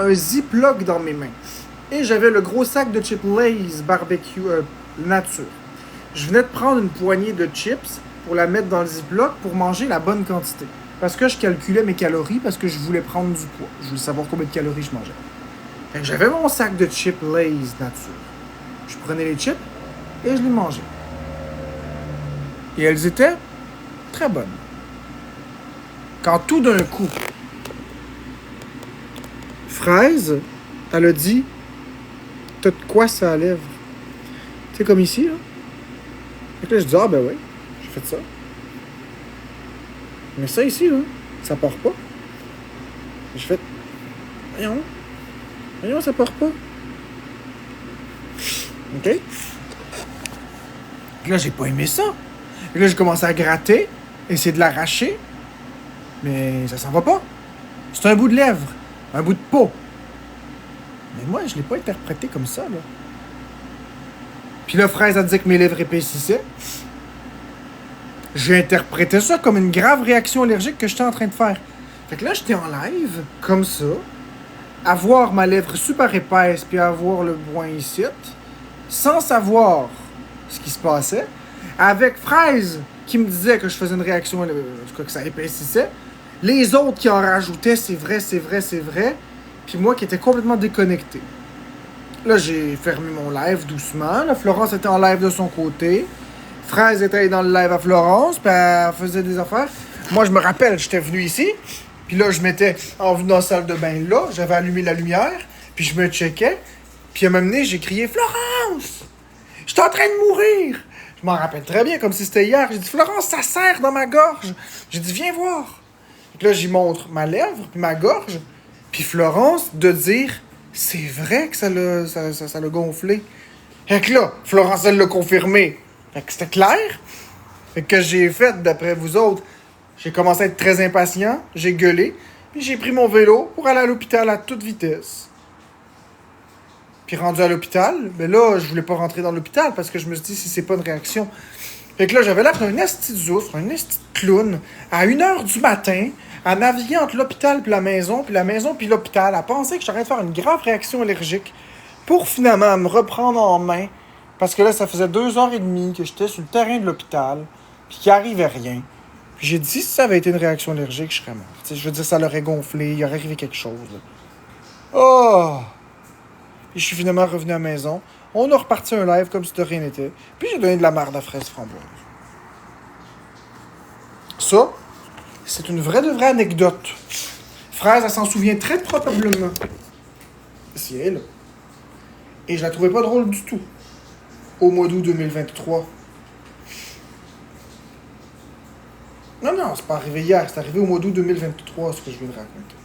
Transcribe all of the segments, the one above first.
un Ziploc dans mes mains. Et j'avais le gros sac de chips Lay's barbecue nature. Je venais de prendre une poignée de chips pour la mettre dans le Ziploc pour manger la bonne quantité. Parce que je calculais mes calories, parce que je voulais prendre du poids. Je voulais savoir combien de calories je mangeais. Fait que j'avais mon sac de chips Lay's nature. Je prenais les chips et je les mangeais. Et elles étaient très bonnes. Quand tout d'un coup, Fraise, elle a dit « T'as de quoi ça à lèvres? » Tu sais, comme ici, là. Fait que là, je dis « Ah, ben oui, j'ai fait ça. » Mais ça ici, là, ça part pas. J'ai fait « Voyons, ça part pas. » OK? Et là, j'ai pas aimé ça. Et là, j'ai commencé à gratter, essayer de l'arracher. Mais ça s'en va pas. C'est un bout de lèvre, un bout de peau. Mais moi, je l'ai pas interprété comme ça, là. Puis là, Fraise a dit que mes lèvres épaississaient. J'ai interprété ça comme une grave réaction allergique que j'étais en train de faire. Fait que là, j'étais en live, comme ça, à voir ma lèvre super épaisse, puis à voir le boin ici, sans savoir ce qui se passait, avec Fraise qui me disait que je faisais une réaction, en tout cas que ça épaississait, les autres qui en rajoutaient, c'est vrai, c'est vrai, c'est vrai, puis moi qui étais complètement déconnecté. Là, j'ai fermé mon live doucement. Là, Florence était en live de son côté. Fraise était dans le live à Florence, puis elle faisait des affaires. Moi, je me rappelle, j'étais venu ici, puis là, je m'étais en venant dans la salle de bain là, j'avais allumé la lumière, puis je me checkais, puis à un moment donné, j'ai crié « Florence! Je suis en train de mourir! » Je m'en rappelle très bien, comme si c'était hier. J'ai dit « Florence, ça serre dans ma gorge! » J'ai dit « Viens voir! » Puis là, j'y montre ma lèvre, puis ma gorge, puis Florence de dire « C'est vrai que ça l'a gonflé. » Fait que là, Florence, elle l'a confirmé. Fait que c'était clair. Fait que j'ai fait, d'après vous autres, j'ai commencé à être très impatient, j'ai gueulé, puis j'ai pris mon vélo pour aller à l'hôpital à toute vitesse. Puis rendu à l'hôpital, ben là, je voulais pas rentrer dans l'hôpital parce que je me suis dit, si c'est pas une réaction. Fait que là, j'avais l'air d'un esti de zoufre, un esti de clown, à 1h du matin, à naviguer entre l'hôpital puis la maison puis l'hôpital, à penser que j'arrête de faire une grave réaction allergique pour finalement me reprendre en main. Parce que là, ça faisait 2h30 que j'étais sur le terrain de l'hôpital, puis qu'il arrivait rien. Puis j'ai dit, si ça avait été une réaction allergique, je serais mort. T'sais, je veux dire, ça l'aurait gonflé, il aurait arrivé quelque chose. Là. Oh! Puis je suis finalement revenu à la maison. On a reparti un live comme si de rien n'était. Puis j'ai donné de la marde à fraise framboise. Ça, c'est une vraie de vraie anecdote. Fraise, elle s'en souvient très probablement. C'est elle. Et je la trouvais pas drôle du tout. Au mois d'août 2023. Non, c'est pas arrivé hier, c'est arrivé au mois d'août 2023, ce que je viens de raconter.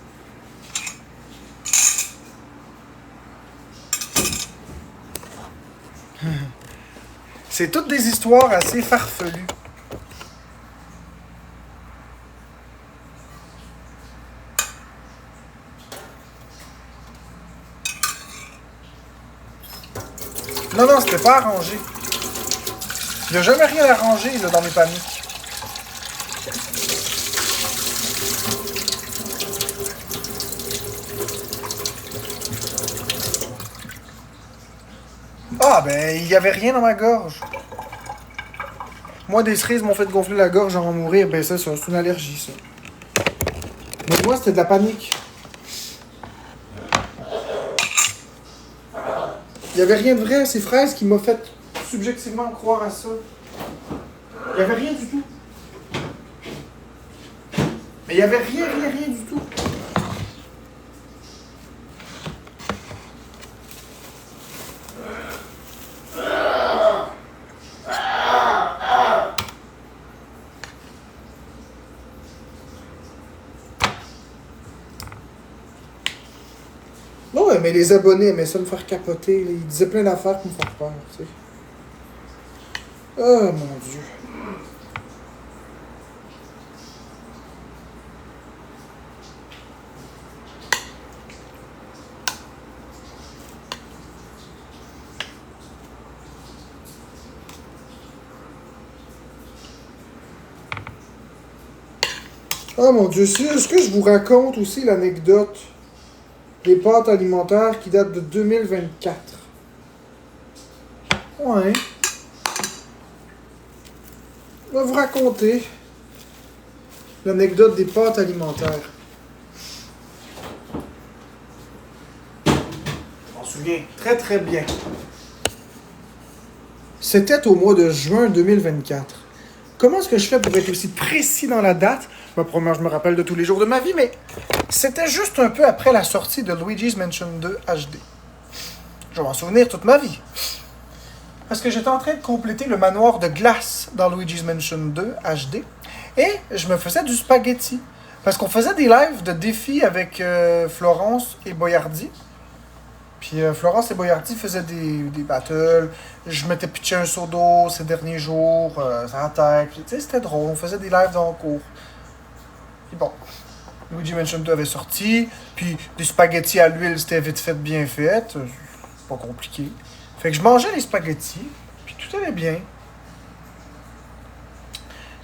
C'est toutes des histoires assez farfelues. Non, c'était pas arrangé. Il n'y a jamais rien arrangé là, dans mes paniques. Ah, ben, il y avait rien dans ma gorge. Moi, des cerises m'ont fait gonfler la gorge, j'en vais mourir. Ben, ça, c'est une allergie, ça. Mais moi, c'était de la panique. Il y avait rien de vrai, c'est Fraise qui m'a fait subjectivement croire à ça. Il y avait rien du tout. Mais il y avait rien du tout. Ouais, mais les abonnés aimaient ça me faire capoter. Là. Ils disaient plein d'affaires pour me faire peur, tu sais. Oh mon Dieu. Oh mon Dieu, est-ce que je vous raconte aussi l'anecdote des pâtes alimentaires qui datent de 2024. Ouais. Je vais vous raconter l'anecdote des pâtes alimentaires. Je m'en souviens très très bien. C'était au mois de juin 2024. Comment est-ce que je fais pour être aussi précis dans la date? Premièrement, je me rappelle de tous les jours de ma vie, mais c'était juste un peu après la sortie de Luigi's Mansion 2 HD. Je vais m'en souvenir toute ma vie. Parce que j'étais en train de compléter le manoir de glace dans Luigi's Mansion 2 HD et je me faisais du spaghetti. Parce qu'on faisait des lives de défis avec Florence et Boyardi. Puis Florence et Boyardi faisaient des battles. Je m'étais pitché un seau d'eau ces derniers jours, sur la tête. Tu sais, c'était drôle. On faisait des lives dans le cours. Puis bon, Luigi Mansion 2 avait sorti. Puis des spaghettis à l'huile, c'était vite fait, bien fait. C'est pas compliqué. Fait que je mangeais les spaghettis. Puis tout allait bien.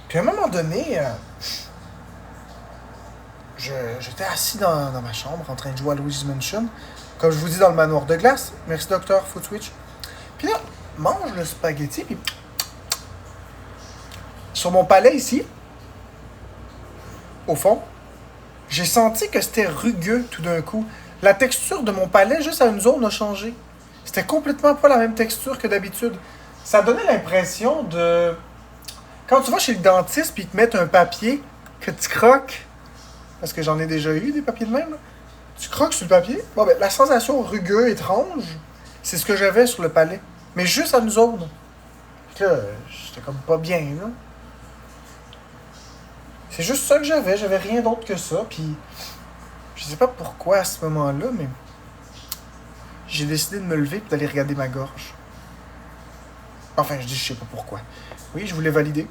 Puis à un moment donné, j'étais assis dans ma chambre en train de jouer à Luigi's Mansion. Comme je vous dis dans le manoir de glace. Merci docteur, Food Switch. Puis là, mange le spaghetti, puis sur mon palais ici, au fond, j'ai senti que c'était rugueux tout d'un coup. La texture de mon palais, juste à une zone, a changé. C'était complètement pas la même texture que d'habitude. Ça donnait l'impression de... Quand tu vas chez le dentiste, puis ils te mettent un papier que tu croques, parce que j'en ai déjà eu des papiers de même, là. Tu croques sur le papier. Bon, ben, la sensation rugueux, étrange, c'est ce que j'avais sur le palais. Mais juste à une zone. Fait que j'étais comme pas bien, là. C'est juste ça que j'avais. J'avais rien d'autre que ça. Puis, je sais pas pourquoi à ce moment-là, mais j'ai décidé de me lever et d'aller regarder ma gorge. Enfin, je dis je sais pas pourquoi. Oui, je voulais valider.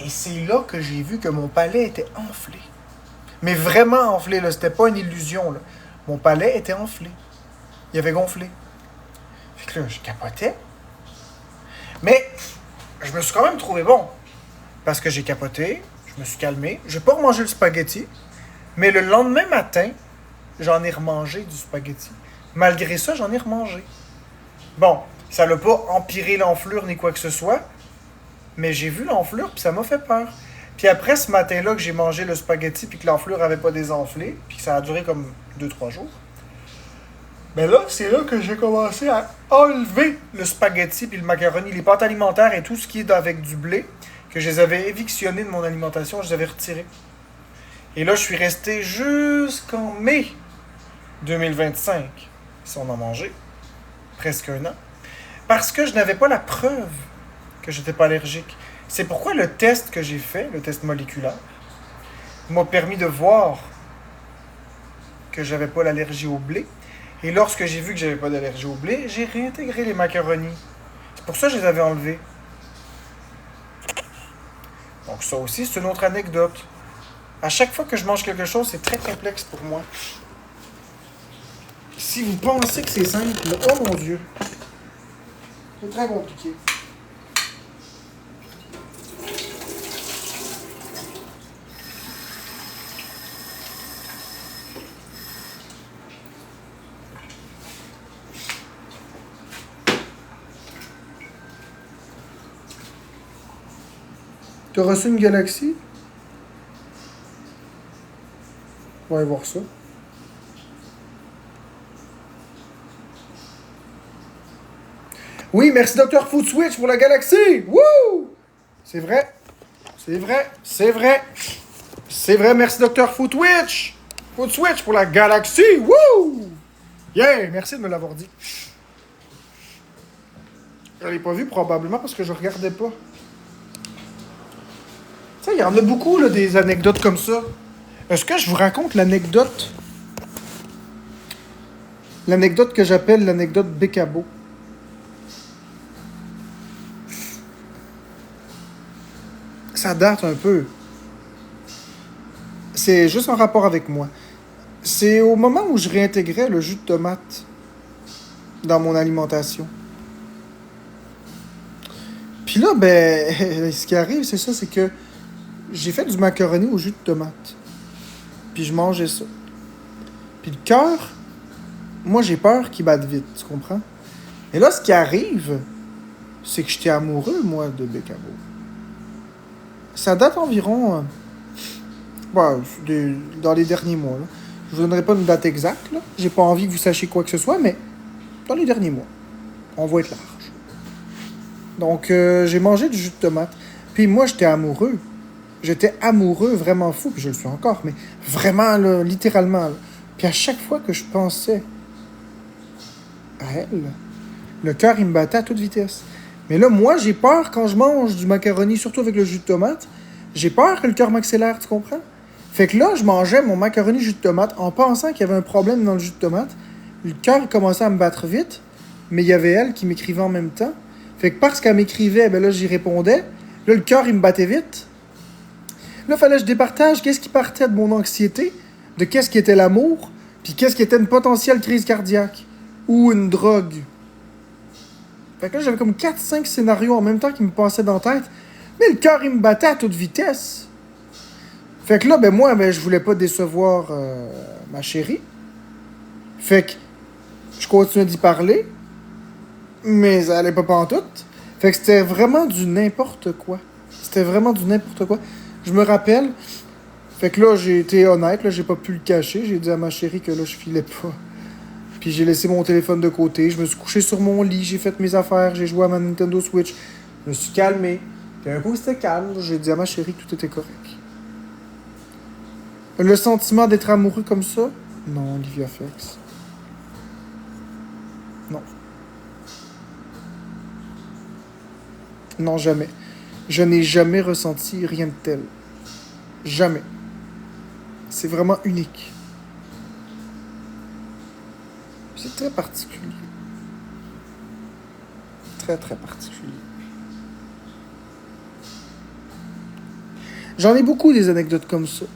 Et c'est là que j'ai vu que mon palais était enflé. Mais vraiment enflé, là. C'était pas une illusion, là. Mon palais était enflé. Il avait gonflé. Fait que là, je capotais. Mais je me suis quand même trouvé bon. Parce que j'ai capoté, je me suis calmé. J'ai pas remangé le spaghetti. Mais le lendemain matin, j'en ai remangé du spaghetti. Malgré ça, j'en ai remangé. Bon, ça l'a pas empiré l'enflure ni quoi que ce soit. Mais j'ai vu l'enflure, puis ça m'a fait peur. Puis après, ce matin-là, que j'ai mangé le spaghetti, puis que l'enflure avait pas désenflé, puis que ça a duré comme 2-3 jours, ben là, c'est là que j'ai commencé à enlever le spaghetti, puis le macaroni, les pâtes alimentaires et tout ce qui est avec du blé, que je les avais évictionnés de mon alimentation, je les avais retirés. Et là, je suis resté jusqu'en mai 2025, si on en mangeait, presque un an, parce que je n'avais pas la preuve que j'étais pas allergique. C'est pourquoi le test que j'ai fait, le test moléculaire, m'a permis de voir que j'avais pas l'allergie au blé. Et lorsque j'ai vu que j'avais pas d'allergie au blé, j'ai réintégré les macaronis. C'est pour ça que je les avais enlevés. Donc ça aussi, c'est une autre anecdote. À chaque fois que je mange quelque chose, c'est très complexe pour moi. Si vous pensez que c'est simple, oh mon Dieu, c'est très compliqué. T'as reçu une galaxie? On va aller voir ça. Oui, merci Dr. Food Switch pour la galaxie! Wouh! C'est vrai. C'est vrai. C'est vrai. C'est vrai, merci Dr. Food Switch! Food Switch pour la galaxie! Wouh! Yeah! Merci de me l'avoir dit. Je l'ai pas vu probablement parce que je regardais pas. Tu sais, il y en a beaucoup là, des anecdotes comme ça. Est-ce que je vous raconte l'anecdote? L'anecdote que j'appelle l'anecdote Bécabo. Ça date un peu. C'est juste en rapport avec moi. C'est au moment où je réintégrais le jus de tomate dans mon alimentation. Puis là, ben, ce qui arrive, c'est ça, c'est que j'ai fait du macaroni au jus de tomate. Puis je mangeais ça. Puis le cœur, moi, j'ai peur qu'il batte vite, tu comprends? Et là, ce qui arrive, c'est que j'étais amoureux, moi, de Bécabo. Ça date environ... dans les derniers mois, là. Je vous donnerai pas une date exacte, là. J'ai pas envie que vous sachiez quoi que ce soit, mais dans les derniers mois. On va être large. Donc, j'ai mangé du jus de tomate. Puis moi, j'étais amoureux. J'étais amoureux, vraiment fou, puis je le suis encore, mais vraiment, là, littéralement. Là. Puis à chaque fois que je pensais à elle, le cœur, il me battait à toute vitesse. Mais là, moi, j'ai peur quand je mange du macaroni, surtout avec le jus de tomate. J'ai peur que le cœur m'accélère, tu comprends? Fait que là, je mangeais mon macaroni jus de tomate en pensant qu'il y avait un problème dans le jus de tomate. Le cœur commençait à me battre vite, mais il y avait elle qui m'écrivait en même temps. Fait que parce qu'elle m'écrivait, ben là, j'y répondais. Là, le cœur, il me battait vite. Là, il fallait que je départage qu'est-ce qui partait de mon anxiété, de qu'est-ce qui était l'amour, puis qu'est-ce qui était une potentielle crise cardiaque ou une drogue. Fait que là, j'avais comme 4-5 scénarios en même temps qui me passaient dans la tête. Mais le cœur, il me battait à toute vitesse. Fait que là, ben moi, ben, je voulais pas décevoir ma chérie. Fait que je continuais d'y parler, mais ça allait pas pantoute. Fait que c'était vraiment du n'importe quoi. C'était vraiment du n'importe quoi. Je me rappelle, fait que là, j'ai été honnête, là, j'ai pas pu le cacher. J'ai dit à ma chérie que là, je filais pas. Puis j'ai laissé mon téléphone de côté. Je me suis couché sur mon lit, j'ai fait mes affaires, j'ai joué à ma Nintendo Switch. Je me suis calmé. Puis un coup, c'était calme. J'ai dit à ma chérie que tout était correct. Le sentiment d'être amoureux comme ça? Non, Olivia Fex. Non. Non, jamais. Je n'ai jamais ressenti rien de tel. Jamais. C'est vraiment unique. C'est très particulier. Très, très particulier. J'en ai beaucoup des anecdotes comme ça.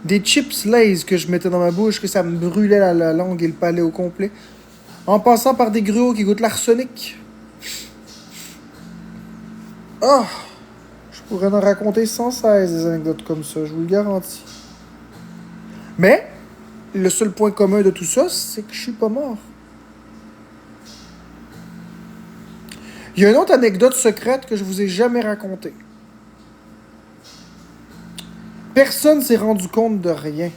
Des chips Lay's que je mettais dans ma bouche, que ça me brûlait la langue et le palais au complet. En passant par des gruaux qui goûtent l'arsenic. Ah! Je pourrais en raconter 116 des anecdotes comme ça, je vous le garantis. Mais, le seul point commun de tout ça, c'est que je suis pas mort. Il y a une autre anecdote secrète que je vous ai jamais racontée. Personne s'est rendu compte de rien.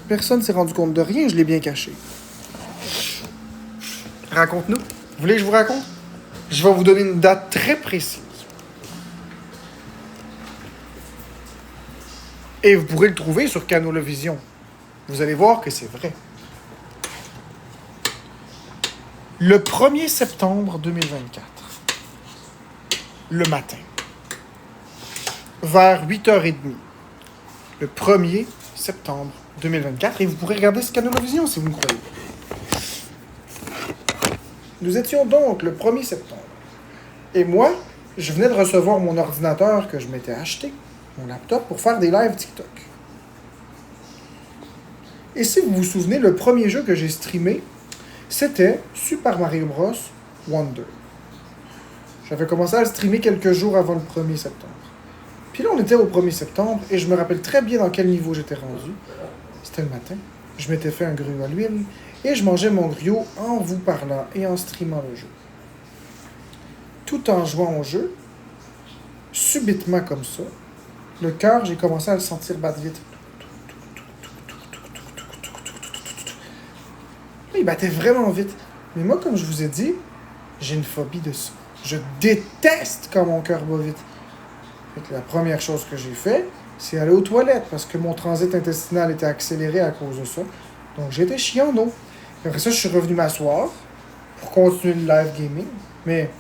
Personne s'est rendu compte de rien, je l'ai bien caché. Raconte-nous. Vous voulez que je vous raconte? Je vais vous donner une date très précise. Et vous pourrez le trouver sur Canolavision. Vous allez voir que c'est vrai. Le 1er septembre 2024, le matin, vers 8h30, le 1er septembre 2024, et vous pourrez regarder ce Canolavision si vous me croyez. Nous étions donc le 1er septembre. Et moi, je venais de recevoir mon ordinateur que je m'étais acheté, mon laptop, pour faire des lives TikTok. Et si vous vous souvenez, le premier jeu que j'ai streamé, c'était Super Mario Bros. Wonder. J'avais commencé à le streamer quelques jours avant le 1er septembre. Puis là, on était au 1er septembre, et je me rappelle très bien dans quel niveau j'étais rendu. C'était le matin. Je m'étais fait un gruau à l'huile, et je mangeais mon gruau en vous parlant et en streamant le jeu. Tout en jouant au jeu, subitement comme ça, le cœur, j'ai commencé à le sentir battre vite. Il battait vraiment vite. Mais moi, comme je vous ai dit, j'ai une phobie de ça. Je déteste quand mon cœur bat vite. Fait que la première chose que j'ai fait, c'est aller aux toilettes parce que mon transit intestinal était accéléré à cause de ça. Donc j'étais chiant en eau. Après ça, je suis revenu m'asseoir pour continuer le live gaming. Mais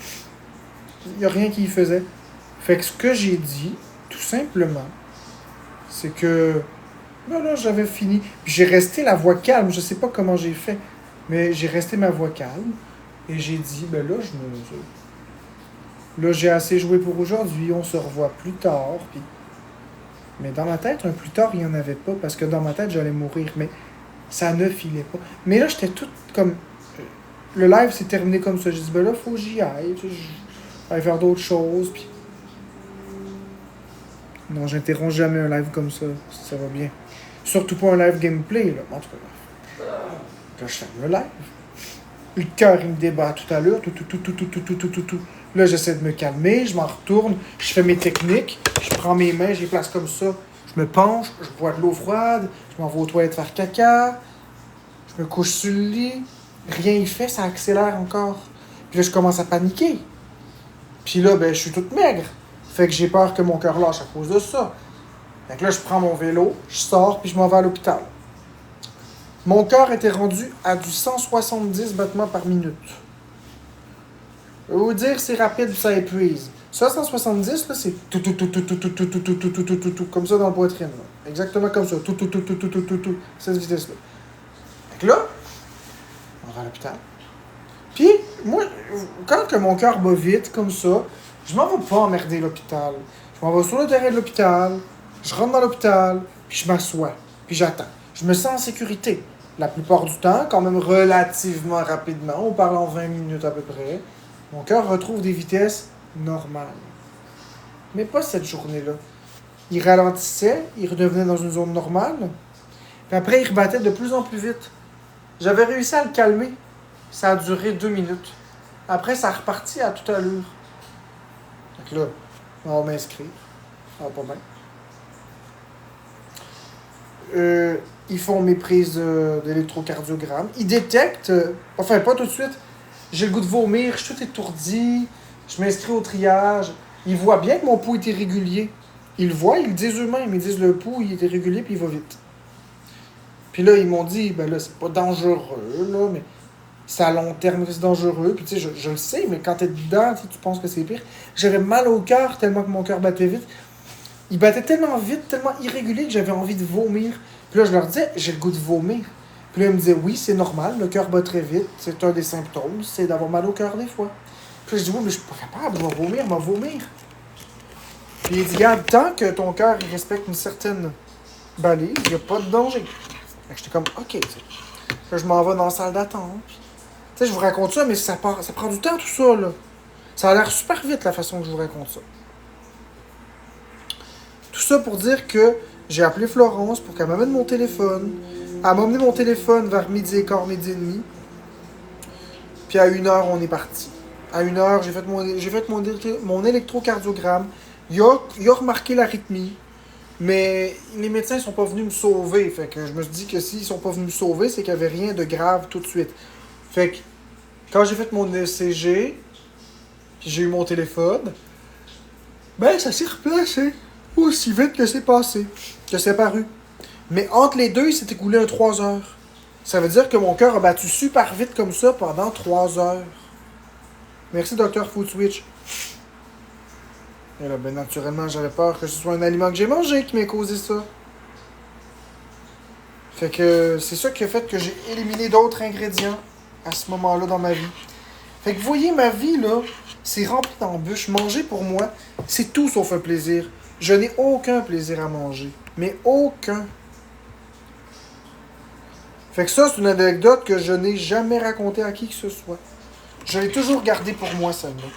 il n'y a rien qui y faisait. Fait que ce que j'ai dit, tout simplement, c'est que là, j'avais fini. Puis j'ai resté la voix calme. Je sais pas comment j'ai fait, mais j'ai resté ma voix calme. Et j'ai dit, ben là, là, j'ai assez joué pour aujourd'hui. On se revoit plus tard. Puis... Mais dans ma tête, un plus tard, il n'y en avait pas. Parce que dans ma tête, j'allais mourir. Mais ça ne filait pas. Mais là, j'étais tout comme... Le live s'est terminé comme ça. J'ai dit, ben là, faut que j'y aille. Je vais faire d'autres choses. Puis... Non, j'interromps jamais un live comme ça, si ça va bien. Surtout pas un live gameplay, là. En tout cas, là, je ferme le live. Le cœur, il me débat tout à l'heure. Tout. Là, j'essaie de me calmer, je m'en retourne, je fais mes techniques, je prends mes mains, je les place comme ça. Je me penche, je bois de l'eau froide, je m'en vais aux toilettes faire caca, je me couche sur le lit. Rien y fait, ça accélère encore. Puis là, je commence à paniquer. Puis là, ben, je suis toute maigre. Fait que j'ai peur que mon cœur lâche à cause de ça. Fait que là, je prends mon vélo, je sors, puis je m'en vais à l'hôpital. Mon cœur était rendu à du 170 battements par minute. Je vais vous dire, c'est rapide, ça épuise. Ça, 170, là, c'est tout, comme ça dans le poitrine. Là. Exactement comme ça. Tout, cette vitesse-là. Fait que là, on va à l'hôpital. Puis, moi, quand que mon cœur bat vite, comme ça, je m'en vais pas emmerder l'hôpital. Je m'en vais sur le terrain de l'hôpital, je rentre dans l'hôpital, puis je m'assois, puis j'attends. Je me sens en sécurité. La plupart du temps, quand même relativement rapidement, on parle en 20 minutes à peu près, mon cœur retrouve des vitesses normales. Mais pas cette journée-là. Il ralentissait, il redevenait dans une zone normale, puis après, il rebattait de plus en plus vite. J'avais réussi à le calmer. Ça a duré 2 minutes. Après, ça a reparti à toute allure. Donc là, on va m'inscrire. Ça va pas bien. Ils font mes prises d'électrocardiogramme. Ils détectent, enfin pas tout de suite, j'ai le goût de vomir, je suis tout étourdi, je m'inscris au triage. Ils voient bien que mon pouls est irrégulier. Ils le voient, ils le disent eux-mêmes, ils disent le pouls il est irrégulier puis il va vite. Puis là, ils m'ont dit, ben là, c'est pas dangereux, là, mais c'est à long terme que c'est dangereux. Puis tu sais, je le sais, mais quand t'es dedans, tu penses que c'est pire. J'avais mal au cœur tellement que mon cœur battait vite. Il battait tellement vite, tellement irrégulier que j'avais envie de vomir. Puis là, je leur disais, j'ai le goût de vomir. Puis là, ils me disaient, oui, c'est normal, le cœur bat très vite. C'est un des symptômes, c'est d'avoir mal au cœur des fois. Puis là, je dis, oui, mais je suis pas capable, je vais vomir. Puis il dit, regarde, tant que ton cœur il respecte une certaine balise, il n'y a pas de danger. Fait que j'étais comme, ok, tu sais. Là, je m'en vais dans la salle d'attente. Tu sais, je vous raconte ça, mais ça prend du temps, tout ça, là. Ça a l'air super vite, la façon que je vous raconte ça. Tout ça pour dire que j'ai appelé Florence pour qu'elle m'amène mon téléphone. Elle m'a amené mon téléphone vers 12h15, 12h30. Puis à 1h, on est parti. À 1h, j'ai fait mon électrocardiogramme. Il a remarqué l'arythmie. Mais les médecins ne sont pas venus me sauver. Fait que je me suis dit que s'ils ne sont pas venus me sauver, c'est qu'il n'y avait rien de grave tout de suite. Fait que quand j'ai fait mon ECG, puis j'ai eu mon téléphone, ben ça s'est replacé. Aussi vite que c'est passé, que c'est paru. Mais entre les deux, il s'est écoulé un 3 heures. Ça veut dire que mon cœur a battu super vite comme ça pendant 3 heures. Merci, Dr. Food Switch. Et là, ben naturellement, j'avais peur que ce soit un aliment que j'ai mangé qui m'ait causé ça. Fait que c'est ça qui a fait que j'ai éliminé d'autres ingrédients à ce moment-là dans ma vie. Fait que vous voyez, ma vie, là, c'est rempli d'embûches. Manger, pour moi, c'est tout sauf un plaisir. Je n'ai aucun plaisir à manger. Mais aucun. Fait que ça, c'est une anecdote que je n'ai jamais racontée à qui que ce soit. Je l'ai toujours gardée pour moi, celle-là.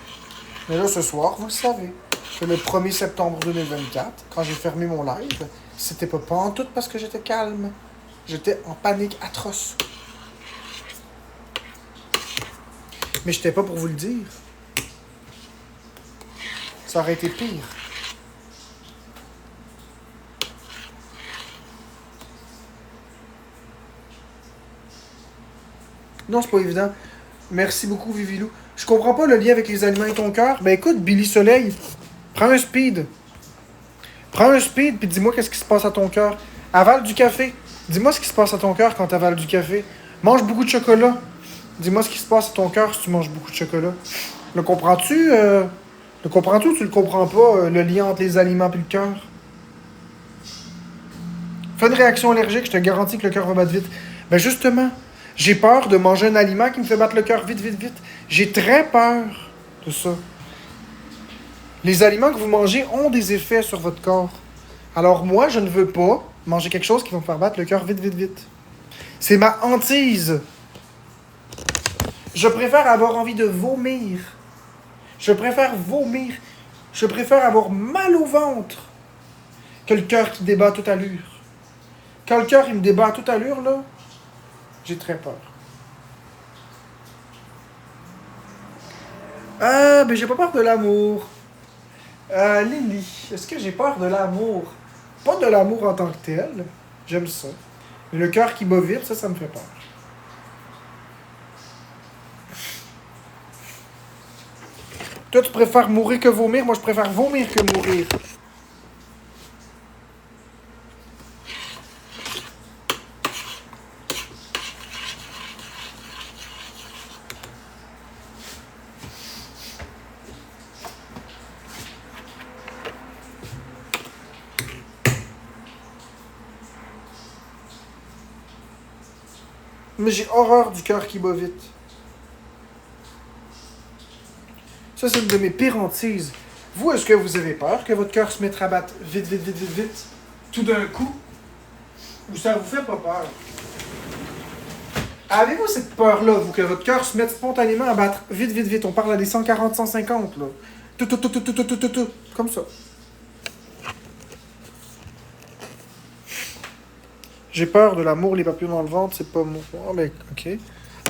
Mais là, ce soir, vous le savez, que le 1er septembre 2024, quand j'ai fermé mon live, c'était pas pantoute parce que j'étais calme. J'étais en panique atroce. Mais j'étais pas pour vous le dire. Ça aurait été pire. Non, c'est pas évident. Merci beaucoup, Vivilou. Je comprends pas le lien avec les aliments et ton cœur. Ben écoute, Billy Soleil, prends un speed. Prends un speed, puis dis-moi qu'est-ce qui se passe à ton cœur. Avale du café. Dis-moi ce qui se passe à ton cœur quand tu avales du café. Mange beaucoup de chocolat. Dis-moi ce qui se passe à ton cœur si tu manges beaucoup de chocolat. Le comprends-tu? Le comprends-tu ou tu le comprends pas, le lien entre les aliments et le cœur? Fais une réaction allergique, je te garantis que le cœur va battre vite. Ben justement, j'ai peur de manger un aliment qui me fait battre le cœur vite, vite, vite. J'ai très peur de ça. Les aliments que vous mangez ont des effets sur votre corps. Alors moi, je ne veux pas manger quelque chose qui va me faire battre le cœur vite, vite, vite. C'est ma hantise. Je préfère avoir envie de vomir. Je préfère vomir. Je préfère avoir mal au ventre que le cœur qui débat à toute allure. Quand le cœur il me débat à toute allure, là, j'ai très peur. Ah, ben j'ai pas peur de l'amour. Lily, est-ce que j'ai peur de l'amour? Pas de l'amour en tant que tel. J'aime ça. Mais le cœur qui bat vite, ça me fait peur. Toi, tu préfères mourir que vomir? Moi, je préfère vomir que mourir. Mais j'ai horreur du cœur qui bat vite. Ça, c'est une de mes pires hantises. Vous, est-ce que vous avez peur que votre cœur se mette à battre vite, vite, vite, vite, vite, tout d'un coup? Ou ça vous fait pas peur? Avez-vous cette peur-là, vous, que votre cœur se mette spontanément à battre vite, vite, vite? On parle à des 140, 150, là. Tout, tout, tout, tout, tout, tout, tout, tout, tout. Comme ça. J'ai peur de l'amour, les papillons dans le ventre, c'est pas moi. Oh, mais ok.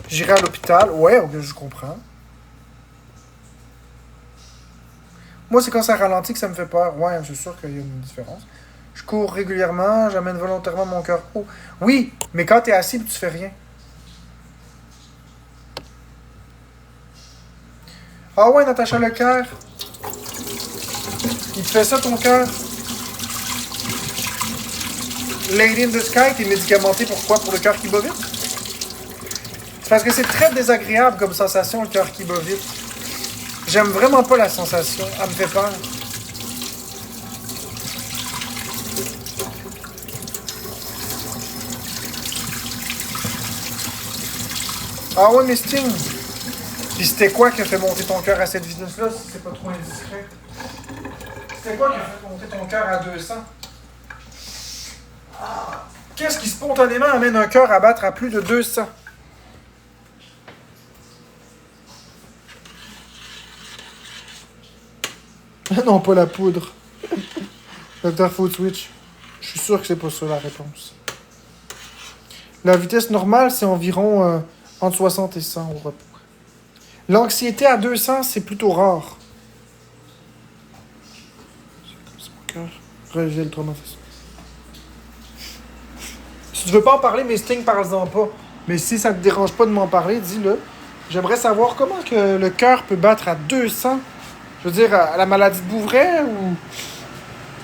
J'irai à l'hôpital. Ouais, ok, je comprends. Moi, c'est quand ça ralentit que ça me fait peur. Ouais, c'est sûr qu'il y a une différence. Je cours régulièrement, j'amène volontairement mon cœur haut. Oui, mais quand t'es assis, tu fais rien. Ah ouais, Natacha le cœur. Il te fait ça, ton cœur? Lady in the Sky, t'es médicamenté pourquoi? Pour le cœur qui bat vite? C'est parce que c'est très désagréable comme sensation, le cœur qui bat vite. J'aime vraiment pas la sensation, elle me fait peur. Ah ouais, mais Sting. Puis c'était quoi qui a fait monter ton cœur à cette vitesse-là, si c'est pas trop indiscret? C'était quoi qui a fait monter ton cœur à 200? Qu'est-ce qui spontanément amène un cœur à battre à plus de 200? Non, pas la poudre. Dr. Food Switch. Je suis sûr que c'est pas ça la réponse. La vitesse normale, c'est environ entre 60 et 100 au repos. L'anxiété à 200, c'est plutôt rare. C'est mon cœur. Relever le traumatisme. Si tu veux pas en parler, mais Sting, parle-en pas. Mais si ça te dérange pas de m'en parler, dis-le. J'aimerais savoir comment que le cœur peut battre à 200. Je veux dire, à la maladie de Bouvray ou...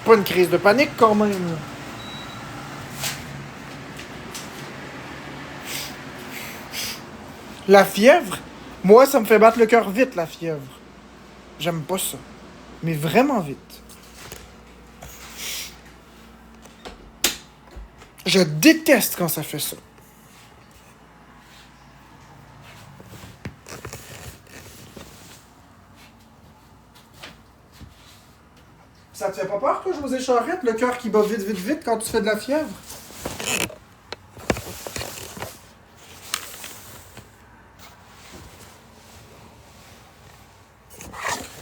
Pas une crise de panique, quand même. La fièvre? Moi, ça me fait battre le cœur vite, la fièvre. J'aime pas ça. Mais vraiment vite. Je déteste quand ça fait ça. Ça te fait pas peur, toi, José Charette, le cœur qui bat vite, vite, vite quand tu fais de la fièvre?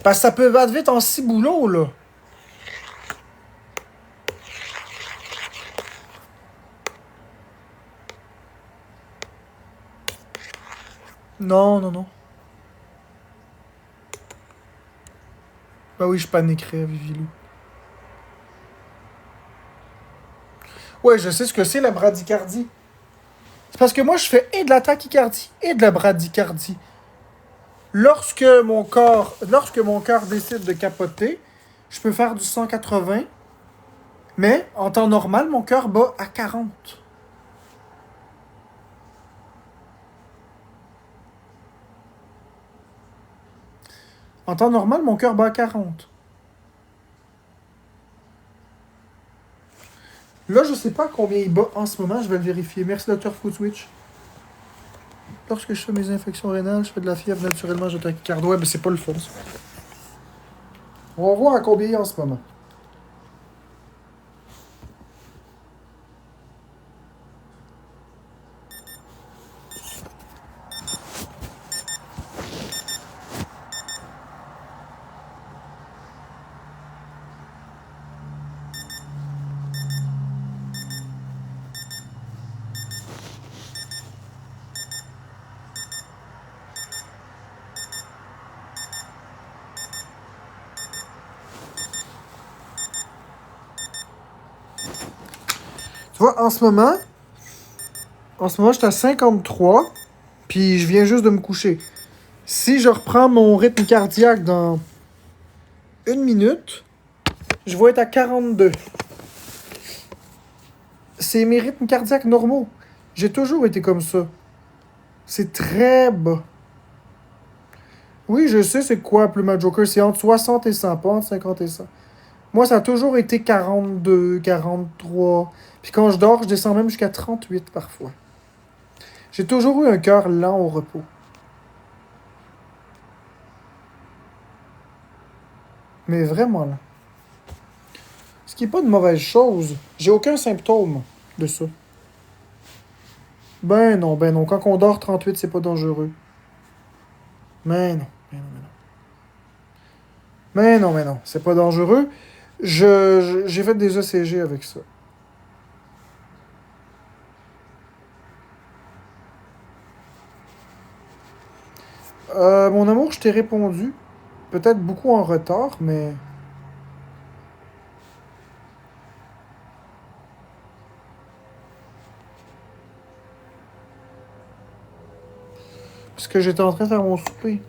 Parce que ça peut battre vite en ciboulot, là. Non, non, non. Bah oui, je paniquerais, Vivilou. Ouais, je sais ce que c'est, la bradycardie. C'est parce que moi, je fais et de la tachycardie et de la bradycardie. Lorsque mon cœur décide de capoter, je peux faire du 180, mais en temps normal, mon cœur bat à 40. En temps normal, mon cœur bat à 40. Là, je sais pas combien il bat en ce moment, je vais le vérifier. Merci, Dr. Footswitch. Lorsque je fais mes infections rénales, je fais de la fièvre naturellement, j'ai tachycardie. Ouais, mais c'est pas le fun, ça. On va voir à combien il est en ce moment. Tu vois, en ce moment, j'étais à 53, puis je viens juste de me coucher. Si je reprends mon rythme cardiaque dans 1 minute, je vais être à 42. C'est mes rythmes cardiaques normaux. J'ai toujours été comme ça. C'est très bas. Oui, je sais c'est quoi Pluma Joker. C'est entre 60 et 100, pas entre 50 et 100. Moi, ça a toujours été 42, 43. Puis quand je dors, je descends même jusqu'à 38 parfois. J'ai toujours eu un cœur lent au repos. Mais vraiment lent. Ce qui n'est pas une mauvaise chose. J'ai aucun symptôme de ça. Ben non, ben non. Quand on dort 38, c'est pas dangereux. Mais non, mais non, mais non. Mais non, mais non, c'est pas dangereux. J'ai fait des ECG avec ça. Mon amour, je t'ai répondu. Peut-être beaucoup en retard, mais... Parce que j'étais en train de faire mon souper.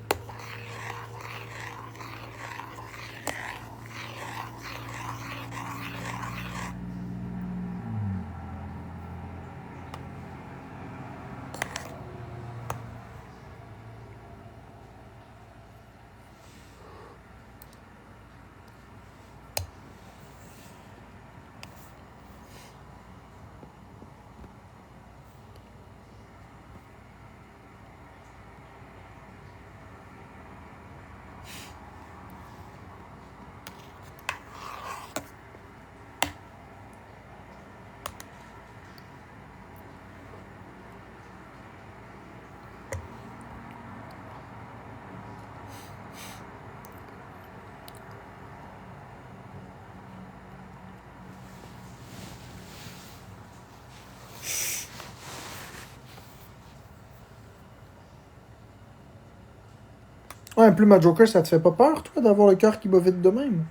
Ouais, un Pluma Joker, ça te fait pas peur, toi, d'avoir le cœur qui bat vite de même?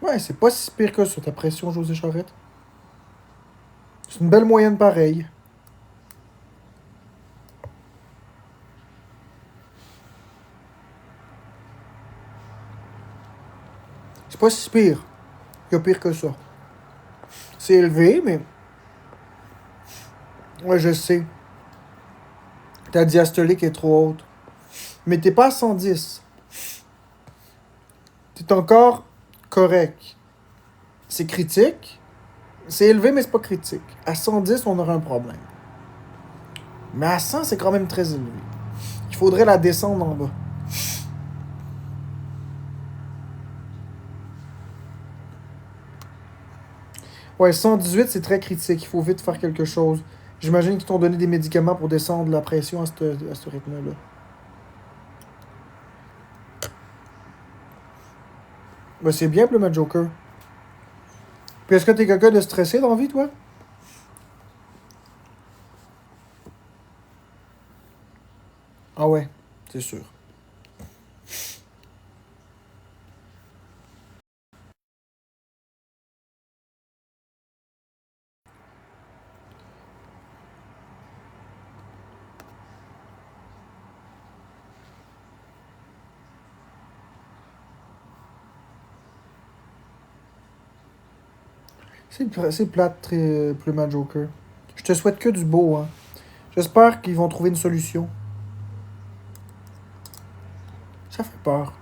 Ouais, c'est pas si pire que ça, ta pression, José Charette. C'est une belle moyenne pareille. C'est pas si pire. Il y a pire que ça. C'est élevé, mais... Ouais, je sais. Ta diastolique est trop haute. Mais t'es pas à 110. T'es encore correct. C'est critique. C'est élevé, mais c'est pas critique. À 110, on aurait un problème. Mais à 100, c'est quand même très élevé. Il faudrait la descendre en bas. Ouais, 118, c'est très critique. Il faut vite faire quelque chose. J'imagine qu'ils t'ont donné des médicaments pour descendre la pression à ce rythme-là. Ben, c'est bien, le Joker. Puis est-ce que t'es quelqu'un de stressé dans la vie, toi? Ah ouais, c'est sûr. C'est plate, très Pluma Joker. Je te souhaite que du beau, hein. J'espère qu'ils vont trouver une solution. Ça fait peur.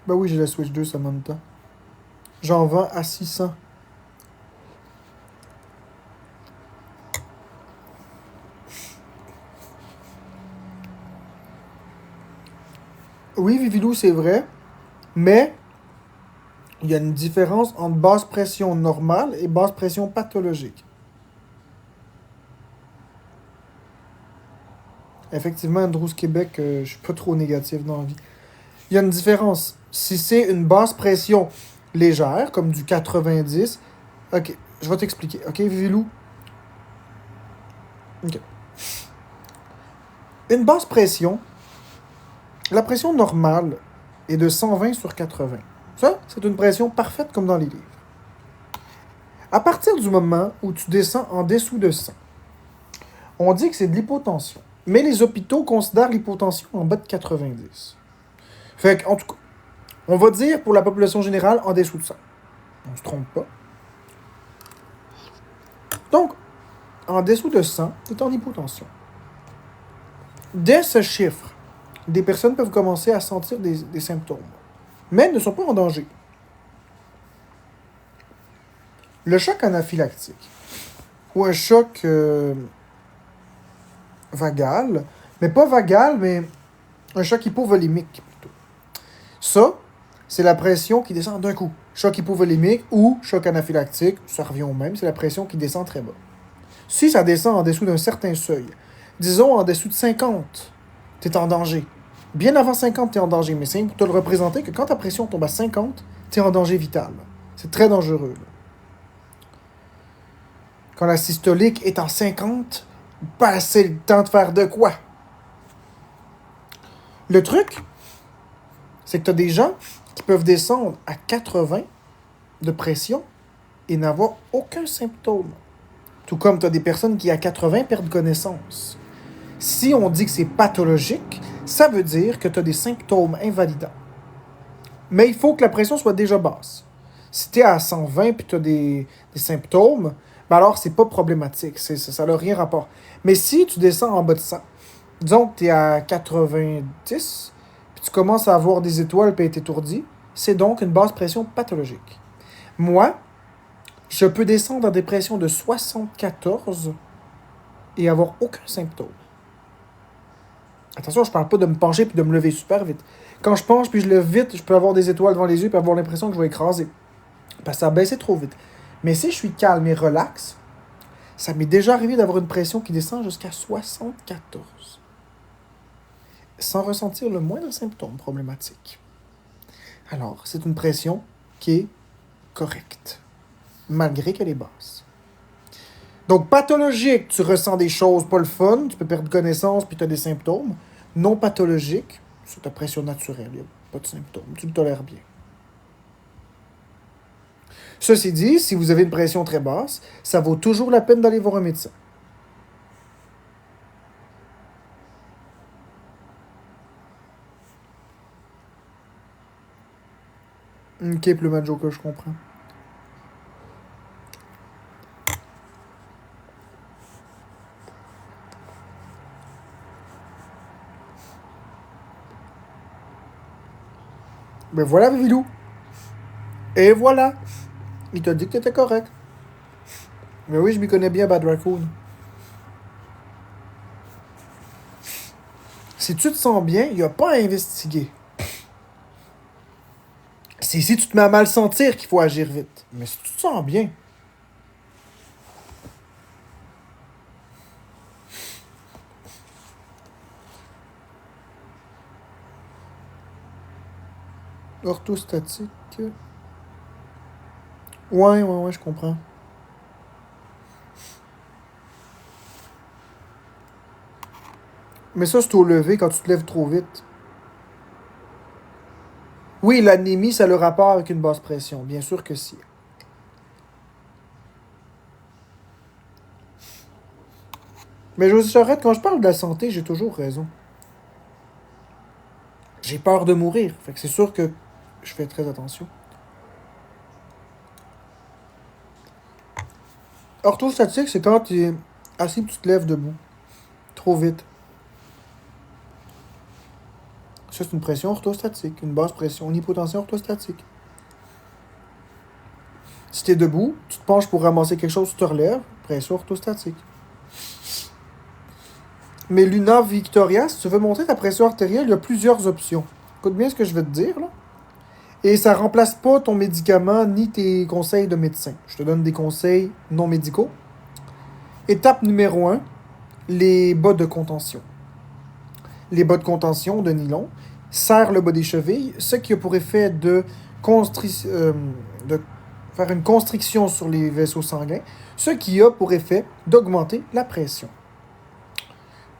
Ben oui, j'ai la Switch 2 Samantha. J'en vends à 600. Oui, Vivilou, c'est vrai, mais il y a une différence entre basse pression normale et basse pression pathologique. Effectivement, Andrews Québec, je suis pas trop négatif dans la vie. Il y a une différence. Si c'est une basse pression légère, comme du 90, ok, je vais t'expliquer. Ok, Vivilou? Ok. Une basse pression, la pression normale est de 120 sur 80. Ça, c'est une pression parfaite comme dans les livres. À partir du moment où tu descends en dessous de 100, on dit que c'est de l'hypotension. Mais les hôpitaux considèrent l'hypotension en bas de 90. Fait qu'en tout cas, on va dire pour la population générale en dessous de 100. On se trompe pas. Donc, en dessous de 100, tu es en hypotension. Dès ce chiffre, des personnes peuvent commencer à sentir des symptômes, mais ne sont pas en danger. Le choc anaphylactique, ou un choc vagal, mais pas vagal, mais un choc hypovolémique plutôt. Ça, c'est la pression qui descend d'un coup. Choc hypovolémique ou choc anaphylactique, ça revient au même, c'est la pression qui descend très bas. Si ça descend en dessous d'un certain seuil, disons en dessous de 50, tu es en danger. Bien avant 50, tu es en danger, mais c'est pour te le représenter que quand ta pression tombe à 50, tu es en danger vital. C'est très dangereux. Là. Quand la systolique est en 50, pas assez le temps de faire de quoi. Le truc, c'est que tu as des gens qui peuvent descendre à 80 de pression et n'avoir aucun symptôme. Tout comme tu as des personnes qui, à 80, perdent connaissance. Si on dit que c'est pathologique, ça veut dire que tu as des symptômes invalidants. Mais il faut que la pression soit déjà basse. Si tu es à 120 et tu as des symptômes, ben alors c'est pas problématique. Ça n'a rien rapport. Mais si tu descends en bas de 100, disons que tu es à 90, puis tu commences à avoir des étoiles et être étourdi, c'est donc une basse pression pathologique. Moi, je peux descendre en dépression de 74 et avoir aucun symptôme. Attention, je parle pas de me pencher puis de me lever super vite. Quand je penche puis je lève vite, je peux avoir des étoiles devant les yeux puis avoir l'impression que je vais écraser. Parce que ça a baissé trop vite. Mais si je suis calme et relax, ça m'est déjà arrivé d'avoir une pression qui descend jusqu'à 74. Sans ressentir le moindre symptôme problématique. Alors, c'est une pression qui est correcte. Malgré qu'elle est basse. Donc, pathologique, tu ressens des choses pas le fun, tu peux perdre connaissance puis tu as des symptômes. Non pathologique, c'est ta pression naturelle, il n'y a pas de symptômes, tu le tolères bien. Ceci dit, si vous avez une pression très basse, ça vaut toujours la peine d'aller voir un médecin. Ok, Plumajo, que je comprends. Ben voilà, Vilou. Et voilà. Il t'a dit que t'étais correct. Mais oui, je m'y connais bien, Bad Raccoon. Si tu te sens bien, il n'y a pas à investiguer. C'est si tu te mets à mal sentir qu'il faut agir vite. Mais si tu te sens bien. Orthostatique. Ouais, je comprends. Mais ça, c'est au lever quand tu te lèves trop vite. Oui, l'anémie, ça a le rapport avec une basse pression. Bien sûr que si. Mais José Charette, quand je parle de la santé, j'ai toujours raison. J'ai peur de mourir. Fait que c'est sûr que je fais très attention. Orthostatique, c'est quand tu es assis et tu te lèves debout. Trop vite. Ça, c'est une pression orthostatique, une basse pression, une hypotension orthostatique. Si tu es debout, tu te penches pour ramasser quelque chose, tu te relèves, pression orthostatique. Mais Luna Victoria, si tu veux monter ta pression artérielle, il y a plusieurs options. Écoute bien ce que je vais te dire, là. Et ça remplace pas ton médicament ni tes conseils de médecin. Je te donne des conseils non médicaux. Étape numéro un, les bas de contention. Les bas de contention de nylon serrent le bas des chevilles, ce qui a pour effet de faire une constriction sur les vaisseaux sanguins, ce qui a pour effet d'augmenter la pression.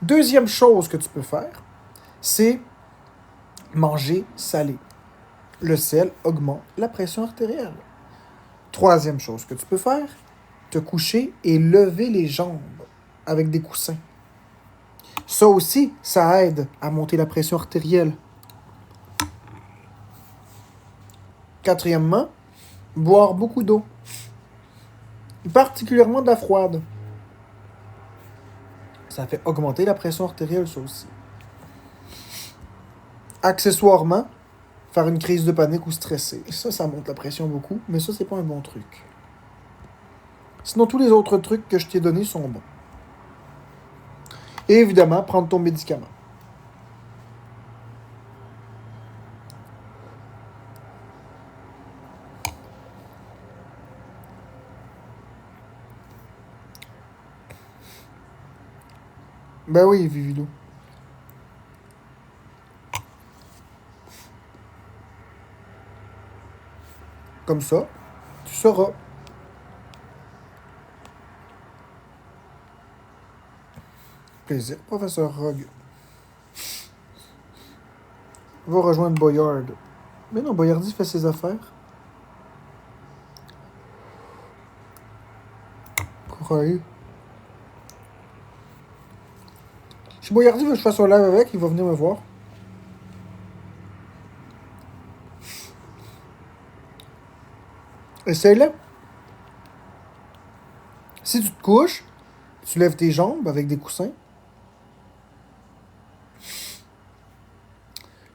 Deuxième chose que tu peux faire, c'est manger salé. Le sel augmente la pression artérielle. Troisième chose que tu peux faire, te coucher et lever les jambes avec des coussins. Ça aussi, ça aide à monter la pression artérielle. Quatrièmement, boire beaucoup d'eau. Particulièrement de la froide. Ça fait augmenter la pression artérielle, ça aussi. Accessoirement, faire une crise de panique ou stresser. Ça monte la pression beaucoup, mais ça, c'est pas un bon truc. Sinon, tous les autres trucs que je t'ai donnés sont bons. Et évidemment, prendre ton médicament. Ben oui, Vivilou. Comme ça, tu sauras. Plaisir, professeur Rogue. Va rejoindre Boyard. Mais non, Boyardi fait ses affaires. Courrier. Si Boyardi veut que je fasse un live avec, il va venir me voir. Essaye-le. Si tu te couches, tu lèves tes jambes avec des coussins.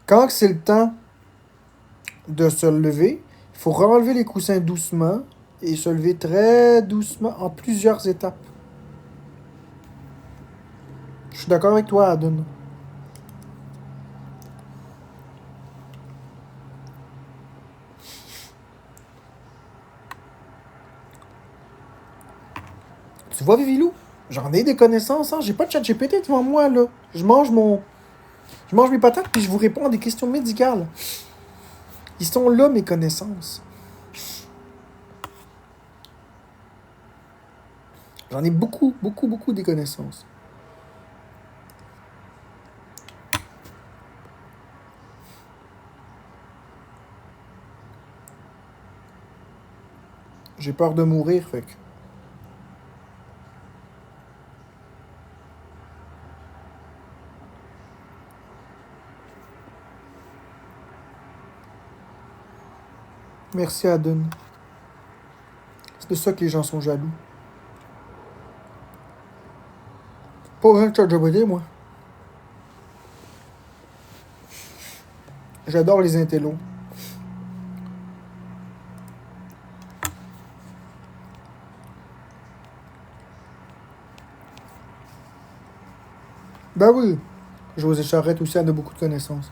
Quand c'est le temps de se lever, il faut renlever les coussins doucement et se lever très doucement en plusieurs étapes. Je suis d'accord avec toi, Adun. Tu vois, Vivilou? J'en ai des connaissances, hein? J'ai pas de chat GPT devant moi, là. Je mange mes patates puis je vous réponds à des questions médicales. Ils sont là, mes connaissances. J'en ai beaucoup, beaucoup, beaucoup des connaissances. J'ai peur de mourir, fait que... Merci, Adun. C'est de ça que les gens sont jaloux. Pas un chat GPT, moi. J'adore les intellos. Ben oui. José Charette aussi en a beaucoup de connaissances.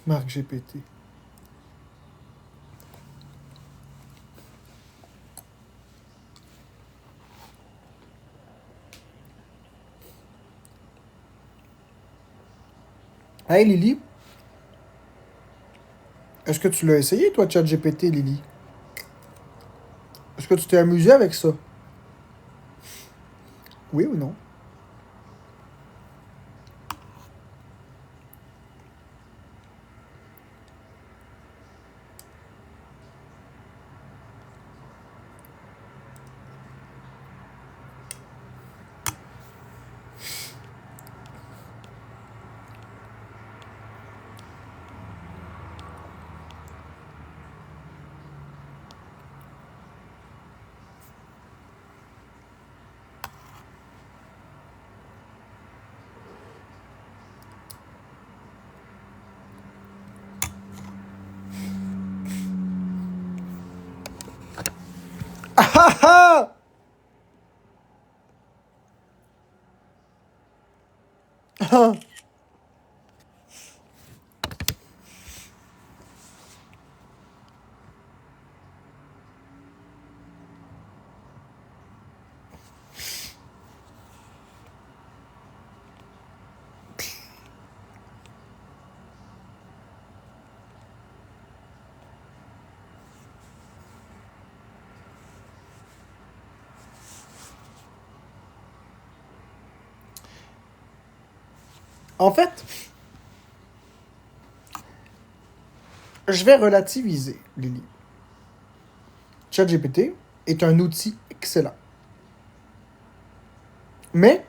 Marc GPT. Hey Lily, est-ce que tu l'as essayé, toi, ChatGPT, Lily? Est-ce que tu t'es amusé avec ça? Oui ou non? ah! Ah! En fait, je vais relativiser, Lily. ChatGPT est un outil excellent. Mais,